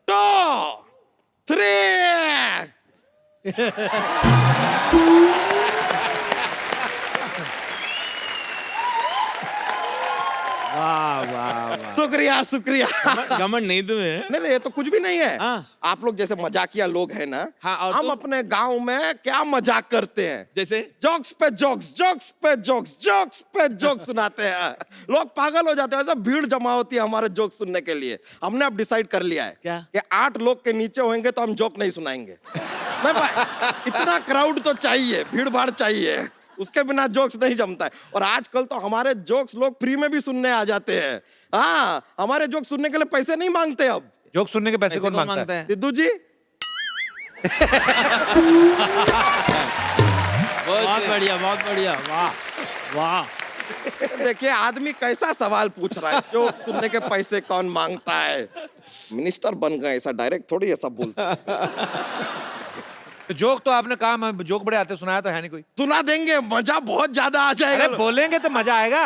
D: 2 3।
C: वाह वाह वाह।
D: शुक्रिया शुक्रिया।
B: घमंड नहीं तुम्हें।
D: नहीं नहीं, ये तो कुछ भी नहीं है।
B: हाँ।
D: आप लोग जैसे मजाकिया लोग हैं ना,
B: हाँ, और
D: हम
B: तुम?
D: अपने गांव में क्या मजाक करते हैं,
B: जैसे
D: जोक्स पे जोक्स, जोक्स पे जोक्स, जोक्स पे जोक्स सुनाते हैं। लोग पागल हो जाते हैं, ऐसा भीड़ जमा होती है हमारे जोक सुनने के लिए। हमने अब डिसाइड कर लिया है
B: क्या?
D: कि 8 लोग के नीचे होंगे तो हम जोक नहीं सुनाएंगे। नहीं भाई, इतना क्राउड तो चाहिए, भीड़ भाड़ चाहिए, उसके बिना जोक्स नहीं जमता है। और आजकल तो हमारे जोक्स लोग फ्री में भी सुनने आ जाते हैं। हाँ, हमारे जोक सुनने के लिए पैसे नहीं मांगते अब।
A: जोक सुनने के पैसे कौन मांगता है?
D: सिद्धू जी,
C: बहुत बढ़िया, बहुत बढ़िया, वाह वाह।
D: देखिए आदमी कैसा सवाल पूछ रहा है, जोक सुनने के पैसे कौन मांगता है। मिनिस्टर बन गए, ऐसा डायरेक्ट थोड़ी ऐसा बोल सकते।
A: तो जोक तो आपने कहा, मैं जोक बड़े आते सुनाया तो है नहीं कोई।
D: सुना देंगे, मजा बहुत ज्यादा आ जाएगा।
A: अरे बोलेंगे तो मजा आएगा।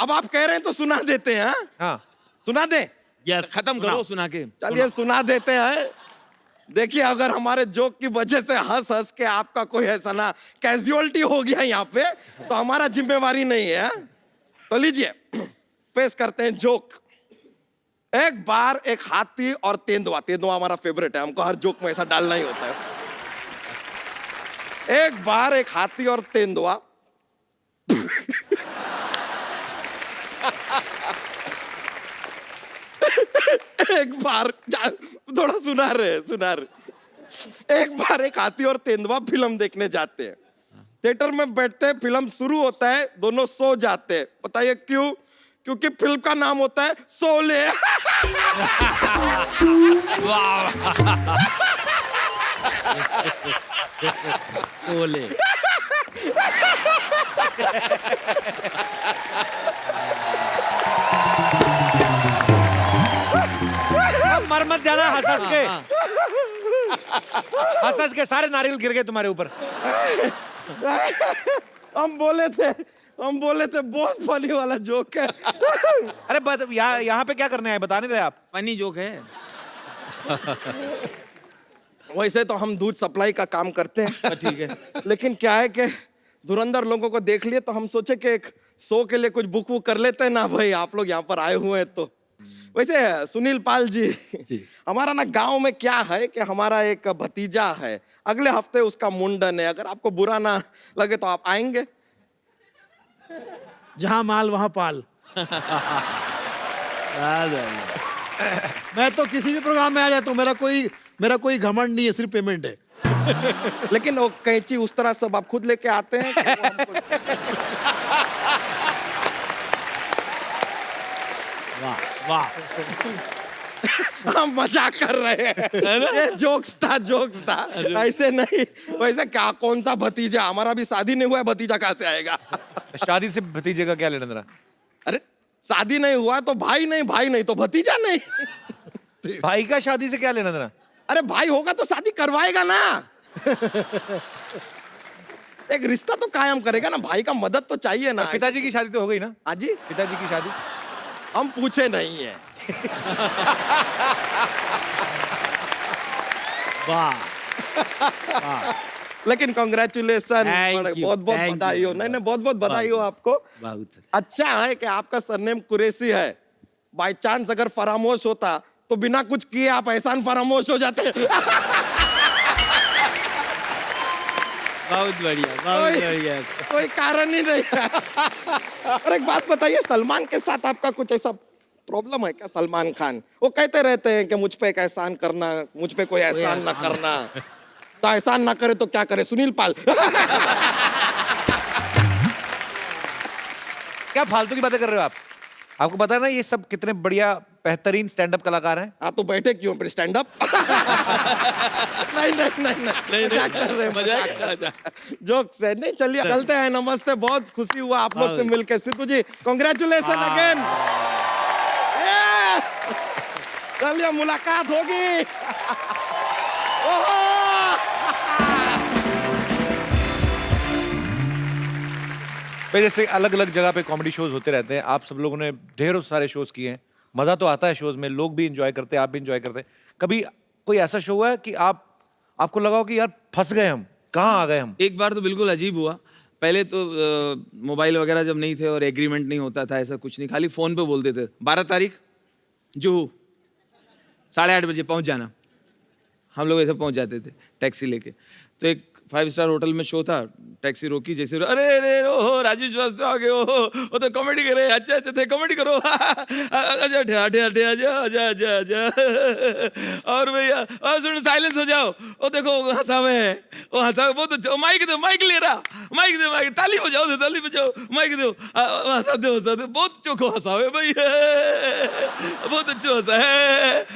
D: अब आप कह रहे हैं तो सुना देते हैं। हाँ?
A: हाँ,
D: सुना दें?
C: यस,
B: खत्म करो सुना के।
D: चलिए सुना देते हैं। देखिए, अगर हमारे जोक की वजह से हंस हंस के आपका कोई ऐसा ना कैजुअलिटी हो गया यहाँ पे, तो हमारा जिम्मेवारी नहीं है। तो लीजिए, पेश करते हैं जोक। एक बार एक हाथी और तेंदुआ, तेंदुआ हमारा फेवरेट है, हमको हर जोक में ऐसा डालना ही होता है। एक बार एक हाथी और तेंदुआ एक बार थोड़ा सुना रहे। एक बार एक हाथी और तेंदुआ फिल्म देखने जाते हैं। थिएटर में बैठते हैं, फिल्म शुरू होता है, दोनों सो जाते हैं। बताइए क्यों? क्योंकि फिल्म का नाम होता है शोले।
C: बोले
A: अब मर मत जाना हंस हंस के। हंस हंस के सारे नारियल गिर गए तुम्हारे ऊपर।
D: हम बोले थे बहुत फनी वाला जोक है।
A: अरे यहाँ पे क्या करने आए, बता नहीं रहे आप?
B: फनी जोक है।
D: वैसे तो हम दूध सप्लाई का काम करते हैं,
B: ठीक है।
D: लेकिन क्या है कि धुरंधर लोगों को देख लिए तो हम सोचे कि एक शो के लिए कुछ बुक वुक कर लेते हैं ना भाई, आप लोग यहाँ पर आए हुए हैं तो। वैसे सुनील पाल जी, हमारा ना गांव में क्या है कि हमारा एक भतीजा है, अगले हफ्ते उसका मुंडन है। अगर आपको बुरा ना लगे तो आप आएंगे?
E: जहां माल वहां पाल। मैं तो किसी भी प्रोग्राम में आ जाता हूँ, मेरा कोई घमंड नहीं है, सिर्फ पेमेंट है।
D: लेकिन वो कैंची उस तरह सब आप खुद लेके आते हैं कि वो हमको-
C: वाह वाह।
D: हम मजाक कर रहे हैं, ये जोक्स था, ऐसे नहीं। वैसे क्या, कौन सा भतीजा? हमारा भी शादी नहीं हुआ है, भतीजा कहाँ से आएगा?
A: शादी से भतीजे का क्या लेना देना?
D: अरे शादी नहीं हुआ तो भाई नहीं तो भतीजा नहीं।
A: भाई का शादी से क्या लेना देना?
D: अरे भाई होगा तो शादी करवाएगा ना, एक रिश्ता तो कायम करेगा ना, भाई का मदद तो चाहिए ना।
A: पिताजी की शादी तो हो गई ना?
D: हाँ जी,
A: पिताजी की शादी
D: हम पूछे नहीं है।
C: वाह।
D: लेकिन कॉन्ग्रेचुलेसन,
C: Thank you,
D: बहुत बहुत
C: thank
D: बधाई हो।
C: you.
D: नहीं बहुत बहुत बधाई हो आपको।
C: बहुत
D: अच्छा है कि आपका सरनेम कुरैशी है। बाय चांस अगर फरामोश होता तो बिना कुछ किए आप एहसान फरामोश हो जाते।
C: बहुत बढ़िया, बहुत बढ़िया।
D: कोई कारण ही नहीं है। और एक बात बताइए, सलमान के साथ आपका कुछ ऐसा प्रॉब्लम है क्या? सलमान खान वो कहते रहते हैं कि मुझ पे एक एहसान करना, मुझ पे कोई एहसान ना करना। तो एहसान ना करे तो क्या करे सुनील पाल?
A: क्या फालतू की बातें कर रहे हो आप? आपको पता है ना ये सब कितने बढ़िया बेहतरीन स्टैंड अप कलाकार हैं?
D: हाँ तो बैठे क्यों फिर स्टैंड अप? नहीं मजाक कर रहे हैं, जोक्स है। नहीं चलिए चलते हैं, नमस्ते। बहुत खुशी हुआ आप लोग से मिलकर। सिद्धू जी कॉन्ग्रेचुलेशन अगेन। चलिए मुलाकात होगी।
A: भाई जैसे अलग अलग जगह पे कॉमेडी शोज होते रहते हैं, आप सब लोगों ने ढेरों सारे शोज किए हैं, मजा तो आता है शोज में, लोग भी इंजॉय करते हैं, आप भी इंजॉय करते हैं। कभी कोई ऐसा शो हुआ है कि आपको लगा हो कि यार फंस गए हम, कहाँ आ गए हम?
B: एक बार तो बिल्कुल अजीब हुआ। पहले तो मोबाइल वगैरह जब नहीं थे और एग्रीमेंट नहीं होता था, ऐसा कुछ नहीं, खाली फ़ोन पे बोलते थे 12 तारीख जुहू 8:30 बजे पहुंच जाना। हम लोग ऐसे पहुंच जाते थे टैक्सी लेके। तो एक 5 स्टार होटल में शो था, टैक्सी रोकी, जैसे अरे अरे ओहो राजेश श्रीवास्तव आ गए, ओहो वो तो कॉमेडी करे, अच्छा अच्छा थे, कॉमेडी करो, अच्छा आजा आजा आजा आजा आजा, और भैया और सुन साइलेंस हो जाओ, वो देखो हंसा हुए है, वो हंसा हुए बहुत अच्छा, माइक दो, माइक ले रहा, माइक दे, माइक ताली बजाओ, ताली बजाओ, माइक दो, हंसा दो, बहुत चोखो हंसा हुए भैया, बहुत अच्छा हंसा है।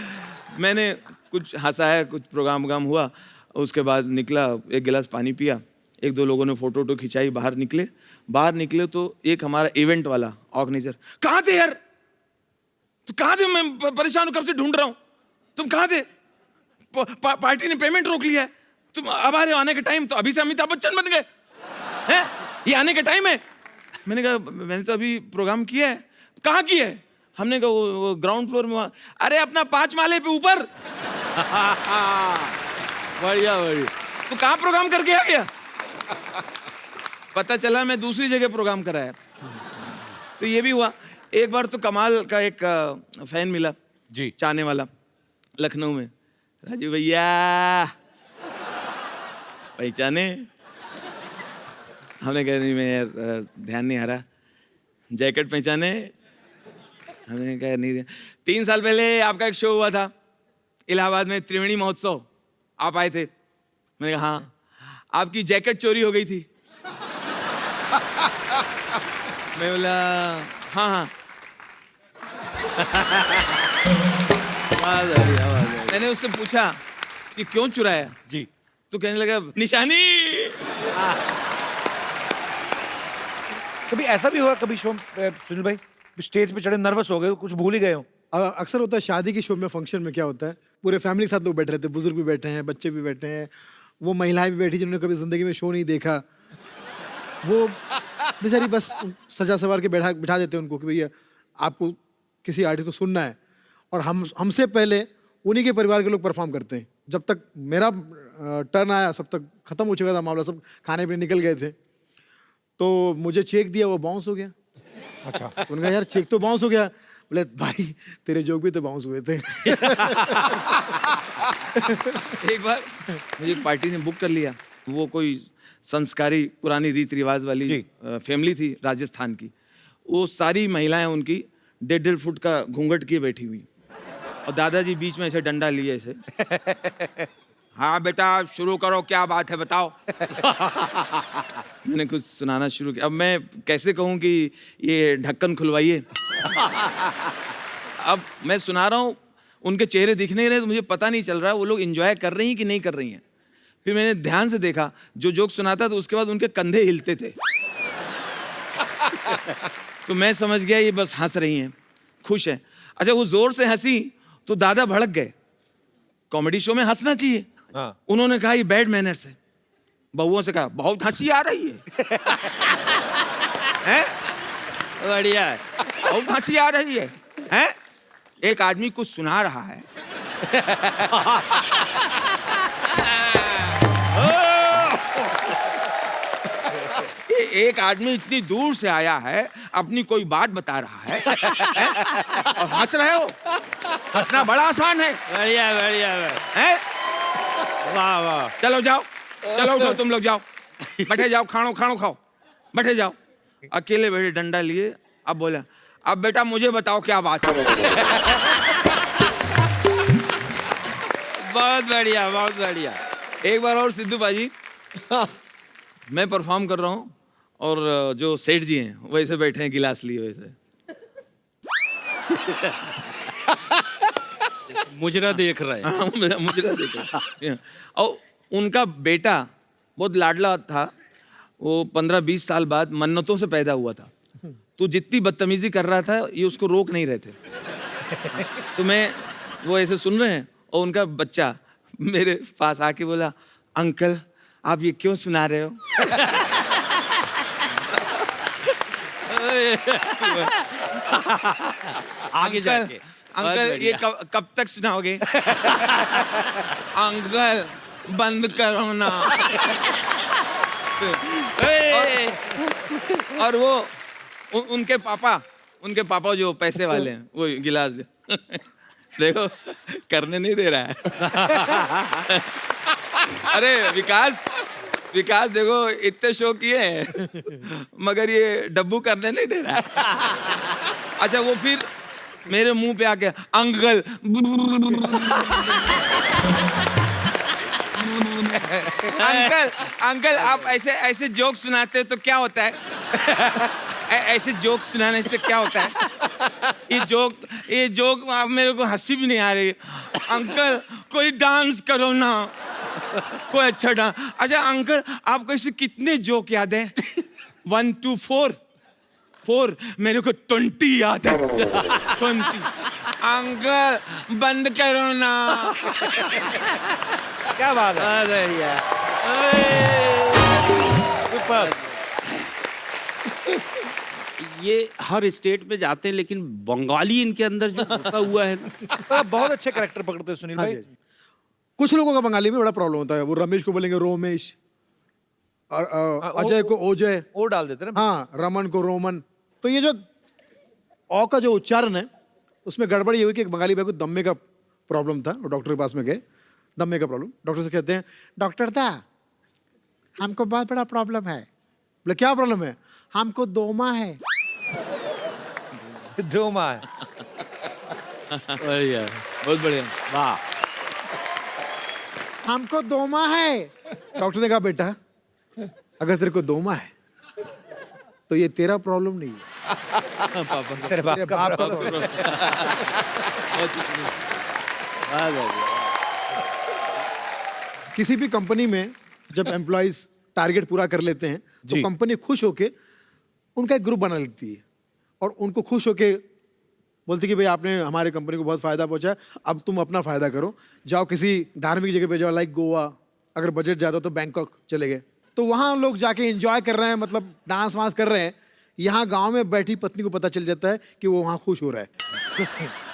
B: मैंने कुछ हंसा है, कुछ प्रोग्राम वोग्राम हुआ, उसके बाद निकला, एक गिलास पानी पिया, एक दो लोगों ने फोटो वोटो खिंचाई, बाहर निकले तो एक हमारा इवेंट वाला ऑर्गेनाइजर, कहाँ थे यार, तो कहाँ थे, मैं परेशान हूँ, कब से ढूंढ रहा हूँ, तुम कहाँ थे, पार्टी ने पेमेंट रोक लिया है, तुम अब आ रहे हो, आने का टाइम, तो अभी से अमिताभ बच्चन बन गए हैं, ये आने का टाइम है। मैंने कहा मैंने तो अभी प्रोग्राम किया है। कहाँ किया है? हमने कहा वो ग्राउंड फ्लोर में, वहाँ। अरे अपना 5 माले पे ऊपर। बढ़िया बढ़िया। तो कहाँ प्रोग्राम करके आ गया? पता चला मैं दूसरी जगह प्रोग्राम कराया। तो ये भी हुआ। एक बार तो कमाल का एक फैन मिला
A: जी,
B: चाहने वाला, लखनऊ में, राजू भैया पहचाने? हमने कहा नहीं, मैं यार ध्यान नहीं आ रहा। जैकेट पहचाने? हमने कहा नहीं। 3 साल पहले आपका एक शो हुआ था इलाहाबाद में, त्रिवेणी महोत्सव, आप आए थे। मैंने कहा हाँ। आपकी जैकेट चोरी हो गई थी। मैं बोला हाँ हाँ। मैंने उससे पूछा कि क्यों चुराया
A: जी,
B: तो कहने लगा निशानी।
A: कभी ऐसा भी हुआ, कभी शो सुनील भाई स्टेज पे चढ़े नर्वस हो गए, कुछ भूल ही गए हो?
E: अक्सर होता है शादी की शो में, फंक्शन में क्या होता है, पूरे फैमिली के साथ लोग बैठे रहते हैं, बुजुर्ग भी बैठे हैं, बच्चे भी बैठे हैं, वो महिलाएं भी बैठी जिन्होंने कभी जिंदगी में शो नहीं देखा, वो बेचारी बस सजा सवार के बिठा देते हैं उनको कि भैया आपको किसी आर्टिस्ट को सुनना है, और हमसे पहले उन्हीं के परिवार के लोग परफॉर्म करते हैं। जब तक मेरा टर्न आया सब तक खत्म हो चुका था मामला, सब खाने पीने निकल गए थे। तो मुझे चेक दिया, वो बाउंस हो गया। अच्छा, उन्होंने कहा यार चेक तो बाउंस हो गया। बोले भाई तेरे जोक भी तो बाउंस हुए थे।
B: एक बार मुझे पार्टी ने बुक कर लिया, वो कोई संस्कारी पुरानी रीति रिवाज वाली फैमिली थी राजस्थान की। वो सारी महिलाएं उनकी 1.5 फुट का घूंघट किए बैठी हुई, और दादाजी बीच में ऐसे डंडा लिए ऐसे, हाँ बेटा शुरू करो, क्या बात है बताओ। मैंने कुछ सुनाना शुरू किया। अब मैं कैसे कहूँ कि ये ढक्कन खुलवाइए। अब मैं सुना रहा हूँ, उनके चेहरे दिख नहीं रहे, तो मुझे पता नहीं चल रहा है वो लोग एंजॉय कर रही हैं कि नहीं कर रही हैं। फिर मैंने ध्यान से देखा, जो जोक सुनाता तो उसके बाद उनके कंधे हिलते थे। तो मैं समझ गया ये बस हंस रही हैं, खुश है। अच्छा, वो जोर से हंसी तो दादा भड़क गए। कॉमेडी शो में हंसना चाहिए।
A: हाँ।
B: उन्होंने कहा ये बैड मैनर्स है। बहुओं से कहा बहुत हंसी आ रही है। हैं? बढ़िया है, बहुत हंसी आ रही है। हैं? एक आदमी कुछ सुना रहा है। एक आदमी इतनी दूर से आया है, अपनी कोई बात बता रहा है, और हंस रहे हो। हंसना बड़ा आसान है। बढ़िया बढ़िया है। वाह वाह। चलो जाओ, चलो उठो, तुम लोग जाओ, बैठे जाओ, खानो खाओ, बैठे जाओ। अकेले बैठे डंडा लिए। अब बोला, अब बेटा मुझे बताओ क्या बात है। बहुत बढ़िया बहुत बढ़िया। एक बार और सिद्धू बाजी, मैं परफॉर्म कर रहा हूँ और जो सेठ जी हैं वैसे बैठे हैं गिलास लिए वैसे।
C: मुजरा देख रहा है।
B: हाँ, मुजरा देख रहा है। और उनका बेटा बहुत लाडला था, वो 15-20 साल बाद मन्नतों से पैदा हुआ था। तो जितनी बदतमीजी कर रहा था ये उसको रोक नहीं रहे थे। तो वो ऐसे सुन रहे हैं, और उनका बच्चा मेरे पास आके बोला, अंकल आप ये क्यों सुना रहे हो?
C: आगे जाके
B: अंकल ये कब तक सुनाओगे? अंकल बंद करो ना। और वो उनके पापा जो पैसे वाले हैं वो गिलास देखो करने नहीं दे रहा है। अरे विकास देखो इतने शो किए हैं मगर ये डब्बू करने नहीं दे रहा है। अच्छा वो फिर मेरे मुंह पे आके अंकल अंकल आप ऐसे जोक सुनाते हो तो क्या होता है? ऐसे जोक सुनाने से क्या होता है? ये जोक आप मेरे को हंसी भी नहीं आ रही। अंकल कोई डांस करो ना, कोई अच्छा डांस। अच्छा अंकल आपको ऐसे कितने जोक याद है? 1 2 4 मेरे को 20 याद है। 20 अंकल बंद करो ना।
A: क्या बात है।
C: अरे यार
A: सुपर।
C: ये हर स्टेट में जाते हैं लेकिन बंगाली इनके अंदर जो घुसा हुआ है
A: तो आप बहुत अच्छे कैरेक्टर पकड़ते हो सुनील
E: हाँ
A: भाई।
E: जी। कुछ लोगों का बंगाली में बड़ा प्रॉब्लम होता है, वो रमेश को बोलेंगे रोमेश और अजय को ओजय,
A: ओ डाल देते ना।
E: हाँ रमन को रोमन। तो ये जो औ का जो उच्चारण है उसमें गड़बड़ी ये हुई कि एक बंगाली भाई को दम्मे का प्रॉब्लम था, वो डॉक्टर के पास में गए, दम्मे का प्रॉब्लम। डॉक्टर से कहते हैं डॉक्टर दा हमको बहुत बड़ा प्रॉब्लम है। बोले क्या प्रॉब्लम है? हमको दोमा है।
A: दो माँ है।
C: बढ़िया,
B: बहुत बढ़िया।
C: वाह।
E: हमको दोमा है। डॉक्टर ने कहा बेटा अगर तेरे को दोमा है तो ये तेरा प्रॉब्लम नहीं है,
A: तेरे बाप का
E: बाप का
A: प्रॉब्लम।
E: प्रॉब्लम। किसी भी कंपनी में जब एम्प्लॉइज टारगेट पूरा कर लेते हैं तो कंपनी खुश होके उनका एक ग्रुप बना लेती है और उनको खुश होके बोलती कि भाई आपने हमारे कंपनी को बहुत फायदा पहुंचा, अब तुम अपना फायदा करो, जाओ किसी धार्मिक जगह पे जाओ, लाइक गोवा, अगर बजट ज्यादा तो बैंकॉक चले गए। तो वहाँ लोग जाके एंजॉय कर रहे हैं, मतलब डांस वांस कर रहे हैं। यहाँ गांव में बैठी पत्नी को पता चल जाता है कि वो वहाँ खुश हो रहा है।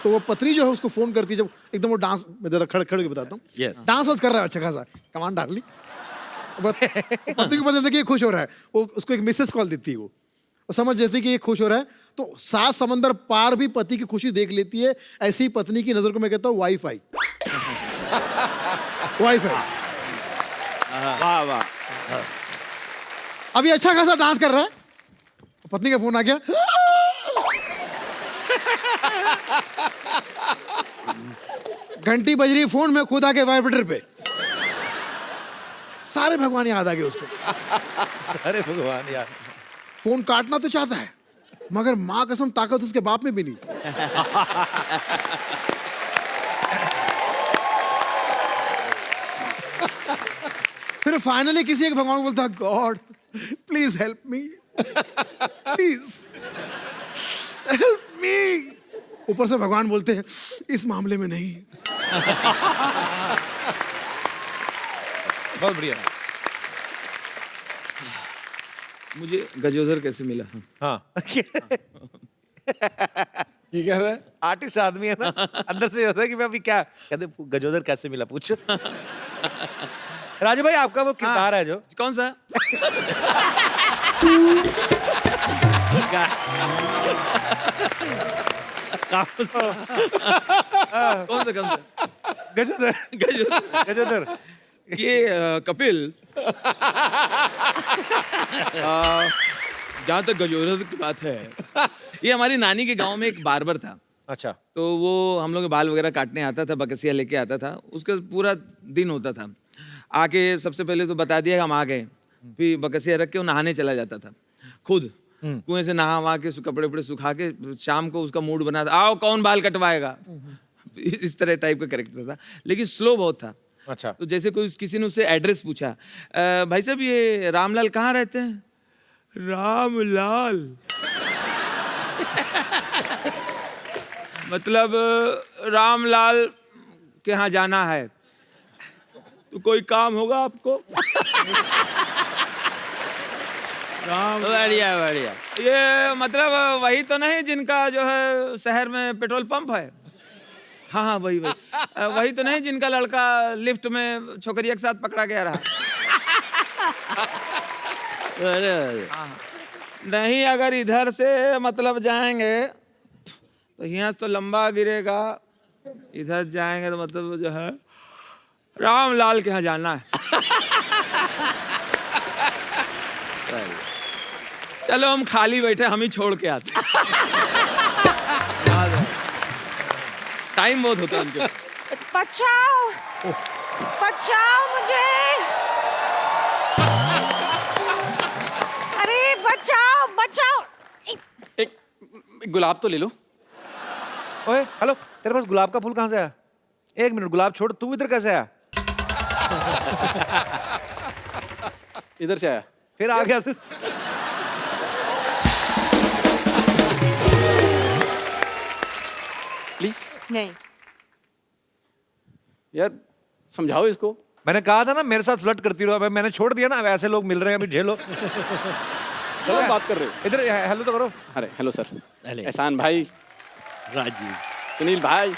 E: तो वो पत्नी जो है उसको फोन करती है, जब एकदम वो डांस में जरा खड़ खड़ के बताता हूँ,
C: Yes.
E: डांस वांस कर रहा है अच्छा खासा, कमान डार्लिंग। पत्नी को पता चलता है कि ये खुश हो रहा है, वो उसको एक मिसेस कॉल देती है, वो समझ जाती है कि ये खुश हो रहा है। तो 7 समंदर पार भी पति की खुशी देख लेती है। ऐसी पत्नी की नजर को मैं कहता हूँ वाईफाई। वाईफाई।
C: वाह वाह।
E: अभी अच्छा खासा डांस कर रहा है, पत्नी का फोन आ गया। घंटी बज रही, फोन में खुद आके वाइब्रेटर पे। सारे भगवान याद आ गए उसको।
A: अरे भगवान यार।
E: फोन काटना तो चाहता है मगर माँ कसम ताकत उसके बाप में भी नहीं। फिर फाइनली किसी एक भगवान को बोलता, God please help me, please help me. ऊपर से भगवान बोलते हैं इस मामले में नहीं।
A: बहुत बढ़िया।
B: मुझे गजोदर कैसे मिला?
A: हाँ।
D: ये कह रहा है
A: आर्टिस्ट आदमी है ना, अंदर से होता है कि मैं अभी क्या कहते, गजोदर कैसे मिला पूछ। राजू भाई आपका वो किरदार है जो
B: कौन सा? कौन सा?
A: गजोदर। गजोदर।
B: ये कपिल, जहाँ तक गजोदर की बात है, ये हमारी नानी के गांव में एक बार्बर था।
A: अच्छा।
B: तो वो हम लोग के बाल वगैरह काटने आता था, बकसिया लेके आता था, उसका पूरा दिन होता था। आके सबसे पहले तो बता दिया कि हम आ गए, फिर बकसिया रख के वो नहाने चला जाता था खुद, कुएं से नहा वहा के कपड़े उपड़े सुखा के शाम को उसका मूड बना था, आओ कौन बाल कटवाएगा। इस तरह टाइप का कैरेक्टर था, लेकिन स्लो बहुत था।
A: अच्छा।
B: तो जैसे कोई किसी ने उससे एड्रेस पूछा, भाई साहब ये रामलाल कहाँ रहते हैं? रामलाल मतलब रामलाल के यहाँ जाना है, तो कोई काम होगा आपको?
C: बढ़िया बढ़िया।
B: ये मतलब वही तो नहीं जिनका जो है शहर में पेट्रोल पंप है? हाँ हाँ वही वही तो नहीं जिनका लड़का लिफ्ट में छोकरिया के साथ पकड़ा गया रहा?
C: अरे
B: नहीं, अगर इधर से मतलब जाएंगे तो यहाँ से तो लंबा गिरेगा, इधर जाएंगे तो मतलब जो है रामलाल के यहाँ जाना है। चलो हम खाली बैठे, हम ही छोड़ के आते। टाइम बहुत होता है उनके।
G: बचाओ बचाओ मुझे, अरे बचाओ बचाओ।
H: एक गुलाब तो ले लो।
A: ओए हेलो, तेरे पास गुलाब का फूल कहाँ से आया? एक मिनट, गुलाब छोड़, तू इधर कैसे आया?
H: इधर से आया।
A: फिर आ गया तू।
H: प्लीज
G: नहीं,
H: यार समझाओ इसको।
A: मैंने कहा था ना मेरे साथ फ्लर्ट करती रहो। अब मैंने छोड़ दिया ना, अब ऐसे लोग मिल रहे हैं, अभी झेलो।
H: चलो बात कर रहे हो।
A: इधर हेलो तो करो।
H: अरे हेलो सर।
C: हेलो।
H: एहसान भाई,
C: राजीव,
H: सुनील भाई,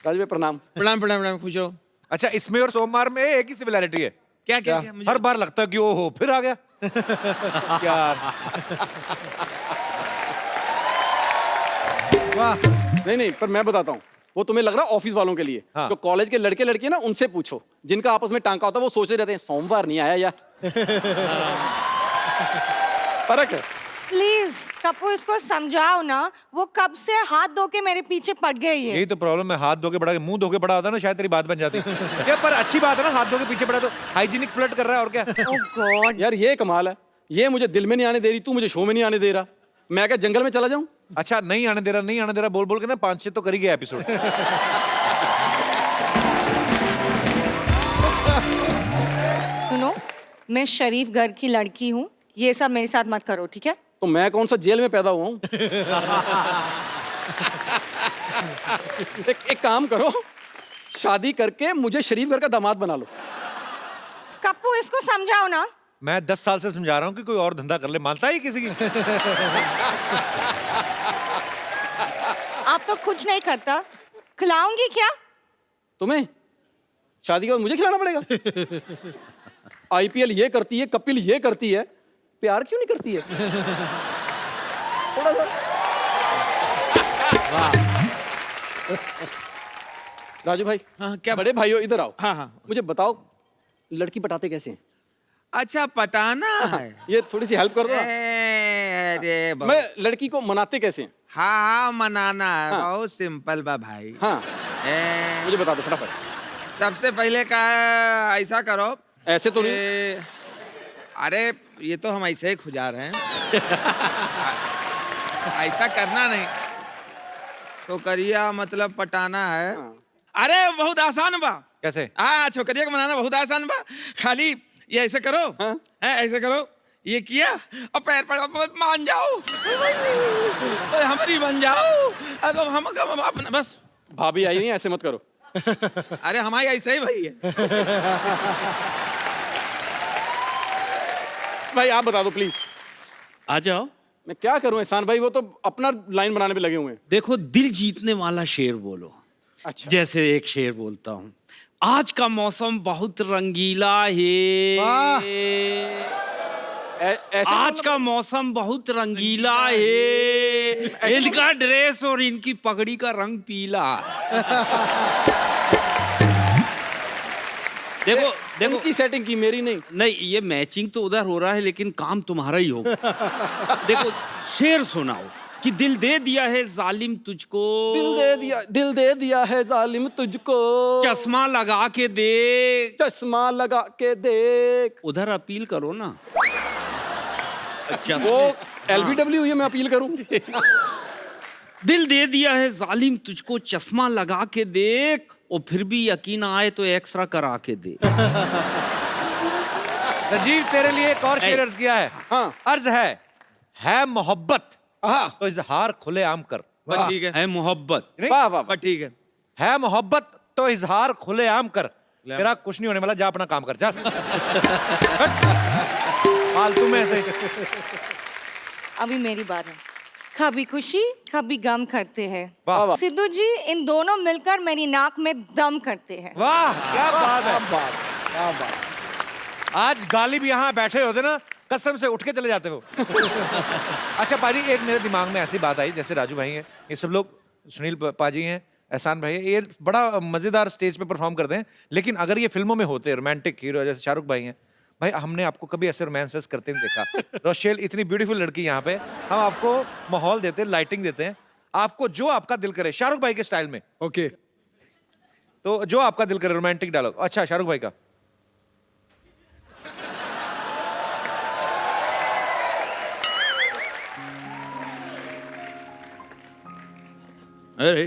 H: राजू भाई प्रणाम।
B: प्रणाम प्रणाम प्रणाम, खुश रहो।
A: अच्छा, इसमें और सोमवार में एक ही सिमिलैरिटी है।
B: क्या क्या, क्या? मुझे
A: हर बार लगता है कि ओ हो फिर आ गया। यार
E: वाह,
H: नहीं नहीं, पर मैं बताता हूँ, वो तुम्हें लग रहा है ऑफिस वालों के लिए।
A: हाँ।
H: जो कॉलेज के लड़के लड़के ना, उनसे पूछो, जिनका आपस में टांका होता है, वो सोचते रहते हैं सोमवार नहीं आया यार। फर्क है।
G: प्लीज कपूर इसको समझाओ ना, वो कब से हाथ धो के मेरे पीछे पड़ गई है।
A: यही तो प्रॉब्लम है, हाथ धो के पड़ा के मुंह धो के पड़ा होता ना, शायद तेरी बात बन जाती। क्या पर अच्छी बात है ना, हाथ धो के पीछे पड़ा तो हाइजीनिक फ्लर्ट कर रहा है और क्या।
G: ओह गॉड,
H: यार ये कमाल है, ये मुझे दिल में नहीं आने दे रही, तू मुझे शो में नहीं आने दे रहा। मैं क्या जंगल में चला जाऊं?
A: अच्छा, नहीं आने दे रहा, नहीं आने दे रहा बोल बोल के ना 5-6 तो कर ही गया एपिसोड।
G: सुनो, मैं शरीफ घर की लड़की हूँ, ये सब मेरे साथ मत करो, ठीक है?
H: तो मैं कौन सा जेल में पैदा हुआ हूं? एक काम करो, शादी करके मुझे शरीफ घर का दामाद बना लो।
G: कपूर इसको समझाओ ना।
A: मैं 10 साल से समझा रहा हूँ कि कोई और धंधा कर ले, मानता ही किसी की।
G: आप तो कुछ नहीं करता, खिलाऊंगी क्या?
H: तुम्हें शादी के बाद मुझे खिलाना पड़ेगा? आईपीएल ये करती है, कपिल ये करती है, प्यार क्यों नहीं करती है? थोड़ा सा। राजू भाई,
B: हाँ, क्या?
H: बड़े भाइयों इधर आओ।
B: हाँ हाँ।
H: मुझे बताओ, लड़की पटाते कैसे हैं?
B: अच्छा, पटाना है।
H: ये थोड़ी सी हेल्प कर दो ना।
B: अरे
H: मैं लड़की को मनाते कैसे हैं?
B: हाँ, मनाना है,
H: हाँ।
B: बहुत सिंपल बा भाई।
H: हाँ,
B: ए,
H: मुझे बता दो फटाफट।
B: सबसे पहले का ऐसा करो,
H: ऐसे तो नहीं।
B: अरे ये तो हम ऐसे ही खुजा रहे हैं। ऐसा करना नहीं तो करिया, मतलब पटाना है।
H: हाँ।
B: अरे बहुत आसान बा।
A: कैसे?
B: हाँ, छोकरिया को मनाना बहुत आसान बा। खाली ये ऐसे करो।
H: हाँ?
B: ऐसे करो, ये किया और पैर पर मान जाओ, और हमारी बन जाओ। अब हम अपना बस।
H: भाभी आई नहीं, ऐसे मत करो।
B: अरे हमारी ऐसे ही भाई है।
H: भाई आप बता दो प्लीज।
C: आ जाओ।
H: मैं क्या करूं एहसान भाई, वो तो अपना लाइन बनाने पे लगे हुए हैं।
C: देखो, दिल जीतने वाला शेर बोलो।
H: अच्छा,
C: जैसे एक शेर बोलता हूँ, आज का मौसम बहुत रंगीला है।
E: वाह।
H: ऐसे
C: आज का मौसम बहुत रंगीला है। इनका ड्रेस और इनकी पगड़ी का रंग पीला है। देखो देखो,
H: उनकी सेटिंग की, मेरी नहीं।
C: नहीं, ये मैचिंग तो उधर हो रहा है, लेकिन काम तुम्हारा ही होगा। देखो, शेर सुनाओ कि दिल दे दिया है जालिम तुझको,
H: दिल दे दिया है जालिम तुझको,
C: चश्मा लगा के देख।
H: चश्मा लगा के देख।
C: उधर अपील करो ना।
H: वो एलबीडब्ल्यू है, मैं अपील करूं?
C: दिल दे दिया है जालिम तुझको, चश्मा लगा के देख, और फिर भी यकीन आए तो एक्सरा करा के दे।
A: राजीव, तेरे लिए एक और शेर अर्ज किया है।
H: हाँ।
A: अर्ज है मोहब्बत तो इजहार खुले आम कर।
B: बस ठीक है।
C: है मोहब्बत।
A: नहीं?
H: वाह वाह।
B: बस ठीक है।
A: है मोहब्बत तो इजहार खुले आम कर। तेरा कुछ नहीं होने वाला, जा अपना काम कर, जा। फालतू में ऐसे।
G: अभी मेरी बात है। कभी खुशी कभी गम करते हैं।
A: वाह वाह
G: सिद्धू जी, इन दोनों मिलकर मेरी नाक में दम करते हैं।
A: वाह, क्या बात है।
D: क्या बात।
A: आज गालिब यहाँ बैठे होते ना, कसम से उठ के चले जाते हो। अच्छा पाजी, एक मेरे दिमाग में ऐसी बात आई, जैसे राजू भाई हैं, ये सब लोग, सुनील पाजी हैं, एहसान भाई है, ये बड़ा मजेदार स्टेज पे परफॉर्म करते हैं, लेकिन अगर ये फिल्मों में होते रोमांटिक हीरो जैसे शाहरुख भाई हैं, भाई हमने आपको कभी ऐसे रोमांस करते नहीं देखा। रोशेल इतनी ब्यूटीफुल लड़की यहाँ पे, हम आपको माहौल देते हैं, लाइटिंग देते हैं, आपको जो आपका दिल करे शाहरुख भाई के स्टाइल में।
E: ओके
A: तो जो आपका दिल करे रोमांटिक डायलॉग। अच्छा शाहरुख भाई का।
B: अरे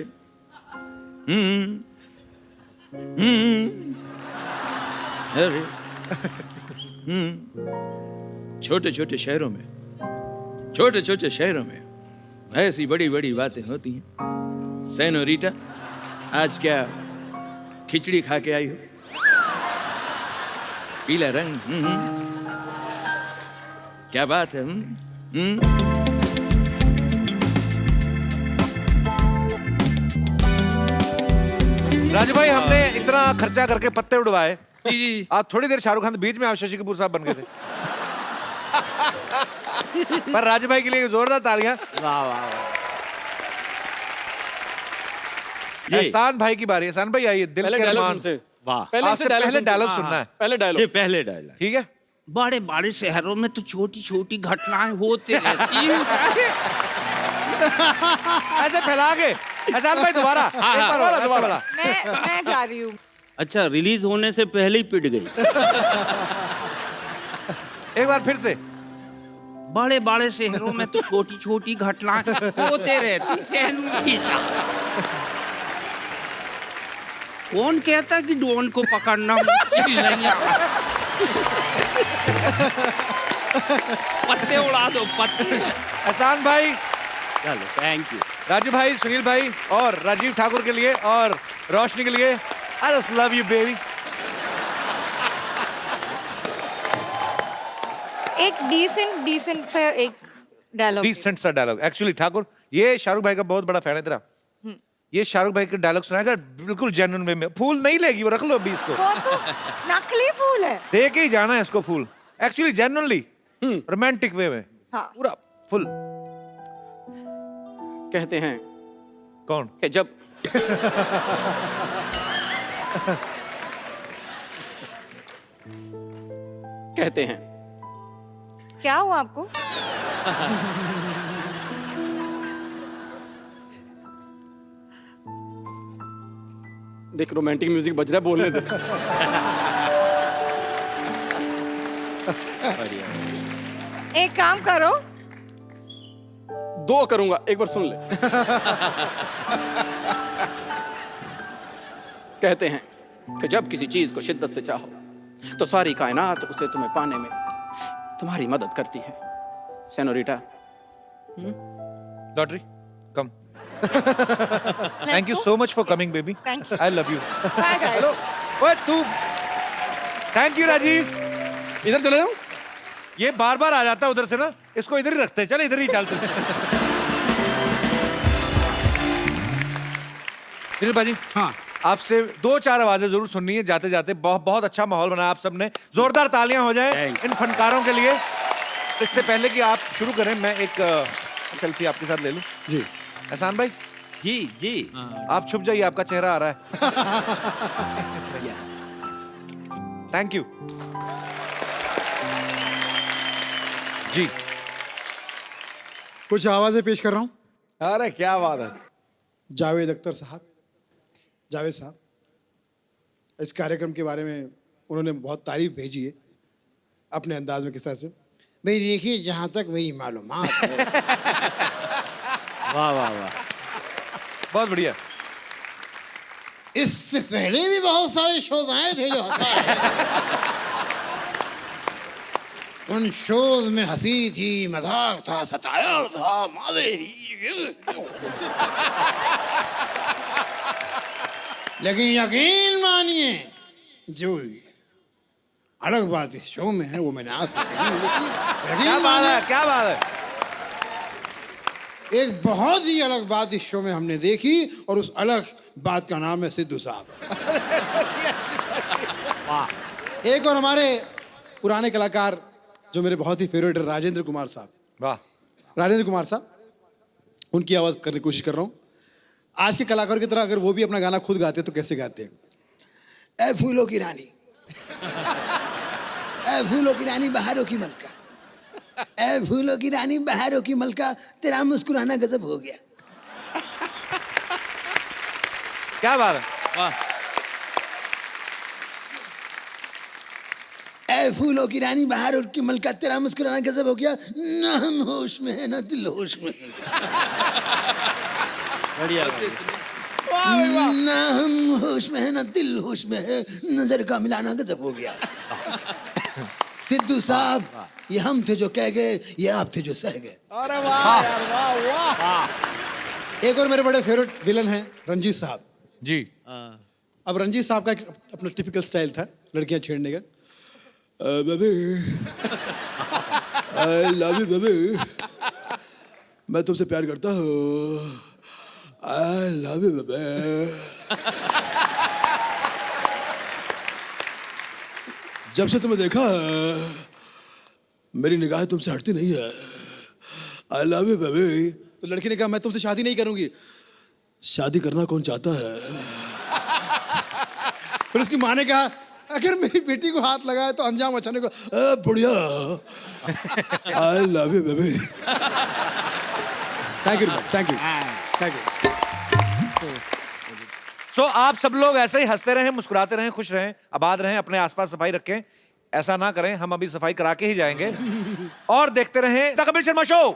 B: अरे छोटे छोटे शहरों में, छोटे छोटे शहरों में ऐसी बड़ी बड़ी बातें होती हैं। सेनोरिटा, आज क्या खिचड़ी खा के आई हो? पीला रंग, क्या बात है?
A: राजू भाई, हमने इतना खर्चा करके पत्ते उड़वाए,
B: जी जी।
A: आप थोड़ी देर शाहरुख खान बीच में आप शशि कपूर साहब बन गए थे। पर राजू भाई के लिए जोरदार तालियां।
C: वाह वाह वाह।
A: एहसान भाई की बारी। एहसान भाई आइए, दिल
H: पहले
A: के
H: डायलॉग
A: अरमान।
H: सुनते।
C: वाह।
A: आपसे पहले डायलॉग सुनना है।
H: पहले
C: ये
H: डायलॉग।
C: पहले डायलॉग।
A: ठीक है,
C: बड़े बड़े शहरों में तो छोटी छोटी घटनाएं होती रहती हैं।
A: ऐसे फैला के। एहसान भाई दोबारा एक बार और, ऐसा वाला।
G: मैं जा रही हूँ।
C: अच्छा, रिलीज होने से पहले ही पिट गई।
A: एक बार फिर से।
C: बड़े बड़े शहरों में तो छोटी छोटी घटनाएं होते रहती सेनोरिटा। कौन कहता कि डॉन को पकड़ना मुश्किल नहीं है? पत्ते उड़ा दो, पत्ते।
A: एहसान भाई,
C: चलो, थैंक यू।
A: राजू भाई, सुनील भाई और राजीव ठाकुर के लिए और रोशनी के लिए, I just love you baby।
G: एक डिसेंट सा एक डायलॉग।
A: डिसेंट सा डायलॉग। एक्चुअली ठाकुर, ये शाहरुख भाई का बहुत बड़ा फैन है तेरा। ये शाहरुख भाई के डायलॉग सुनाएगा बिल्कुल जेन्युइन वे में। फूल नहीं लेगी वो, रख लो अभी इसको।
G: वो तो नकली फूल है।
A: दे के ही जाना है इसको फूल। एक्चुअली जेन्युइनली रोमांटिक वे में
G: हाँ।
A: पूरा फुल।
H: कहते हैं
A: कौन?
H: कि जब कहते हैं
G: क्या हुआ आपको?
H: देख, रोमांटिक म्यूजिक बज रहा है, बोलने दे।
G: एक काम करो,
H: दो करूंगा, एक बार सुन ले। कहते हैं कि जब किसी चीज को शिद्दत से चाहो तो सारी कायनात उसे तुम्हें पाने में तुम्हारी मदद करती है। सेनोरिटा,
A: lottery come. Thank you so much for coming baby.
G: Thank you.
A: I love you.
G: Bye guys.
A: ओए तू, थैंक यू राजीव।
H: इधर चले जाओ।
A: ये बार बार आ जाता है उधर से ना, इसको इधर ही रखते हैं। चल इधर ही चलते हैं। सुनील भाजी,
E: हाँ
A: आपसे 2-4 आवाजें जरूर सुननी है जाते जाते। बहुत बहुत अच्छा माहौल बनाया आप सबने। जोरदार तालियां हो जाए
C: Thank
A: इन फनकारों के लिए। इससे पहले कि आप शुरू करें, मैं एक सेल्फी आपके साथ ले लूं।
E: जी।
A: एहसान भाई,
C: जी जी।
A: आप छुप जाइए, आपका चेहरा आ रहा है। थैंक यू जी।
E: कुछ आवाजें पेश कर रहा हूँ।
D: अरे क्या बात है।
E: जावेद अख्तर साहब, जावेद साहब, इस कार्यक्रम के बारे में उन्होंने बहुत तारीफ भेजी है अपने अंदाज में। किस तरह से? भाई देखिए, जहाँ तक मेरी मालूमात है।
C: वाह वाह वाह।
A: बहुत बढ़िया।
E: इससे पहले भी बहुत सारे शोज आए थे जो हंसा है। उन शोज में हंसी थी, मजाक था, सताया था, मजे थी। लेकिन यकीन मानिए, जो अलग बात इस शो में है वो मैंने आज तक नहीं देखी।
A: क्या बात है, क्या बात है।
E: एक बहुत ही अलग बात इस शो में हमने देखी और उस अलग बात का नाम है सिद्धू साहब। एक और हमारे पुराने कलाकार जो मेरे बहुत ही फेवरेट है, राजेंद्र कुमार साहब।
A: वाह।
E: राजेंद्र कुमार साहब, उनकी आवाज़ करने की कोशिश कर रहा हूँ। आज के कलाकारों की तरह अगर वो भी अपना गाना खुद गाते तो कैसे गाते हैं? ए फूलों की रानी, ए फूलों की रानी बहारों की मलका, ए फूलों की रानी बहारों की मलका, तेरा मुस्कुराना गजब हो गया।
A: क्या बात है,
B: वाह।
E: ए फूलों की रानी बहारों की मलका, तेरा मुस्कुराना गजब हो गया, ना हम होश में है ना दिल होश में है।
C: बढ़िया
E: ना हम होश में है ना दिल होश में है, नजर का मिलाना गजब हो गया। सिद्धू साहब, ये हम थे जो कह गए, ये आप थे जो सह गए।
D: अरे वाह यार, वाह वाह।
E: एक और मेरे बड़े फेवरेट विलन हैं रंजीत साहब
A: जी।
E: अब रंजीत साहब का एक अपना टिपिकल स्टाइल था लड़कियां छेड़ने का। Baby, I love you baby, मैं तुमसे प्यार करता हूँ, आई लव यू बेबी। जब से तुम्हें देखा मेरी निगाह तुमसे हटती नहीं है, आई लव यू बेबी। तो लड़की ने कहा मैं तुमसे शादी नहीं करूंगी। शादी करना कौन चाहता है? फिर उसकी माँ ने कहा अगर मेरी बेटी को हाथ लगाए तो अंजाम अचानक को, बुढ़िया, I love you baby. Thank you, thank you, thank you.
A: So आप सब लोग ऐसे ही हंसते रहें, मुस्कुराते रहें, खुश रहें, आबाद रहें, अपने आसपास सफाई रखें। ऐसा ना करें, हम अभी सफाई करा के ही जाएंगे। और देखते रहें द कपिल शर्मा शो।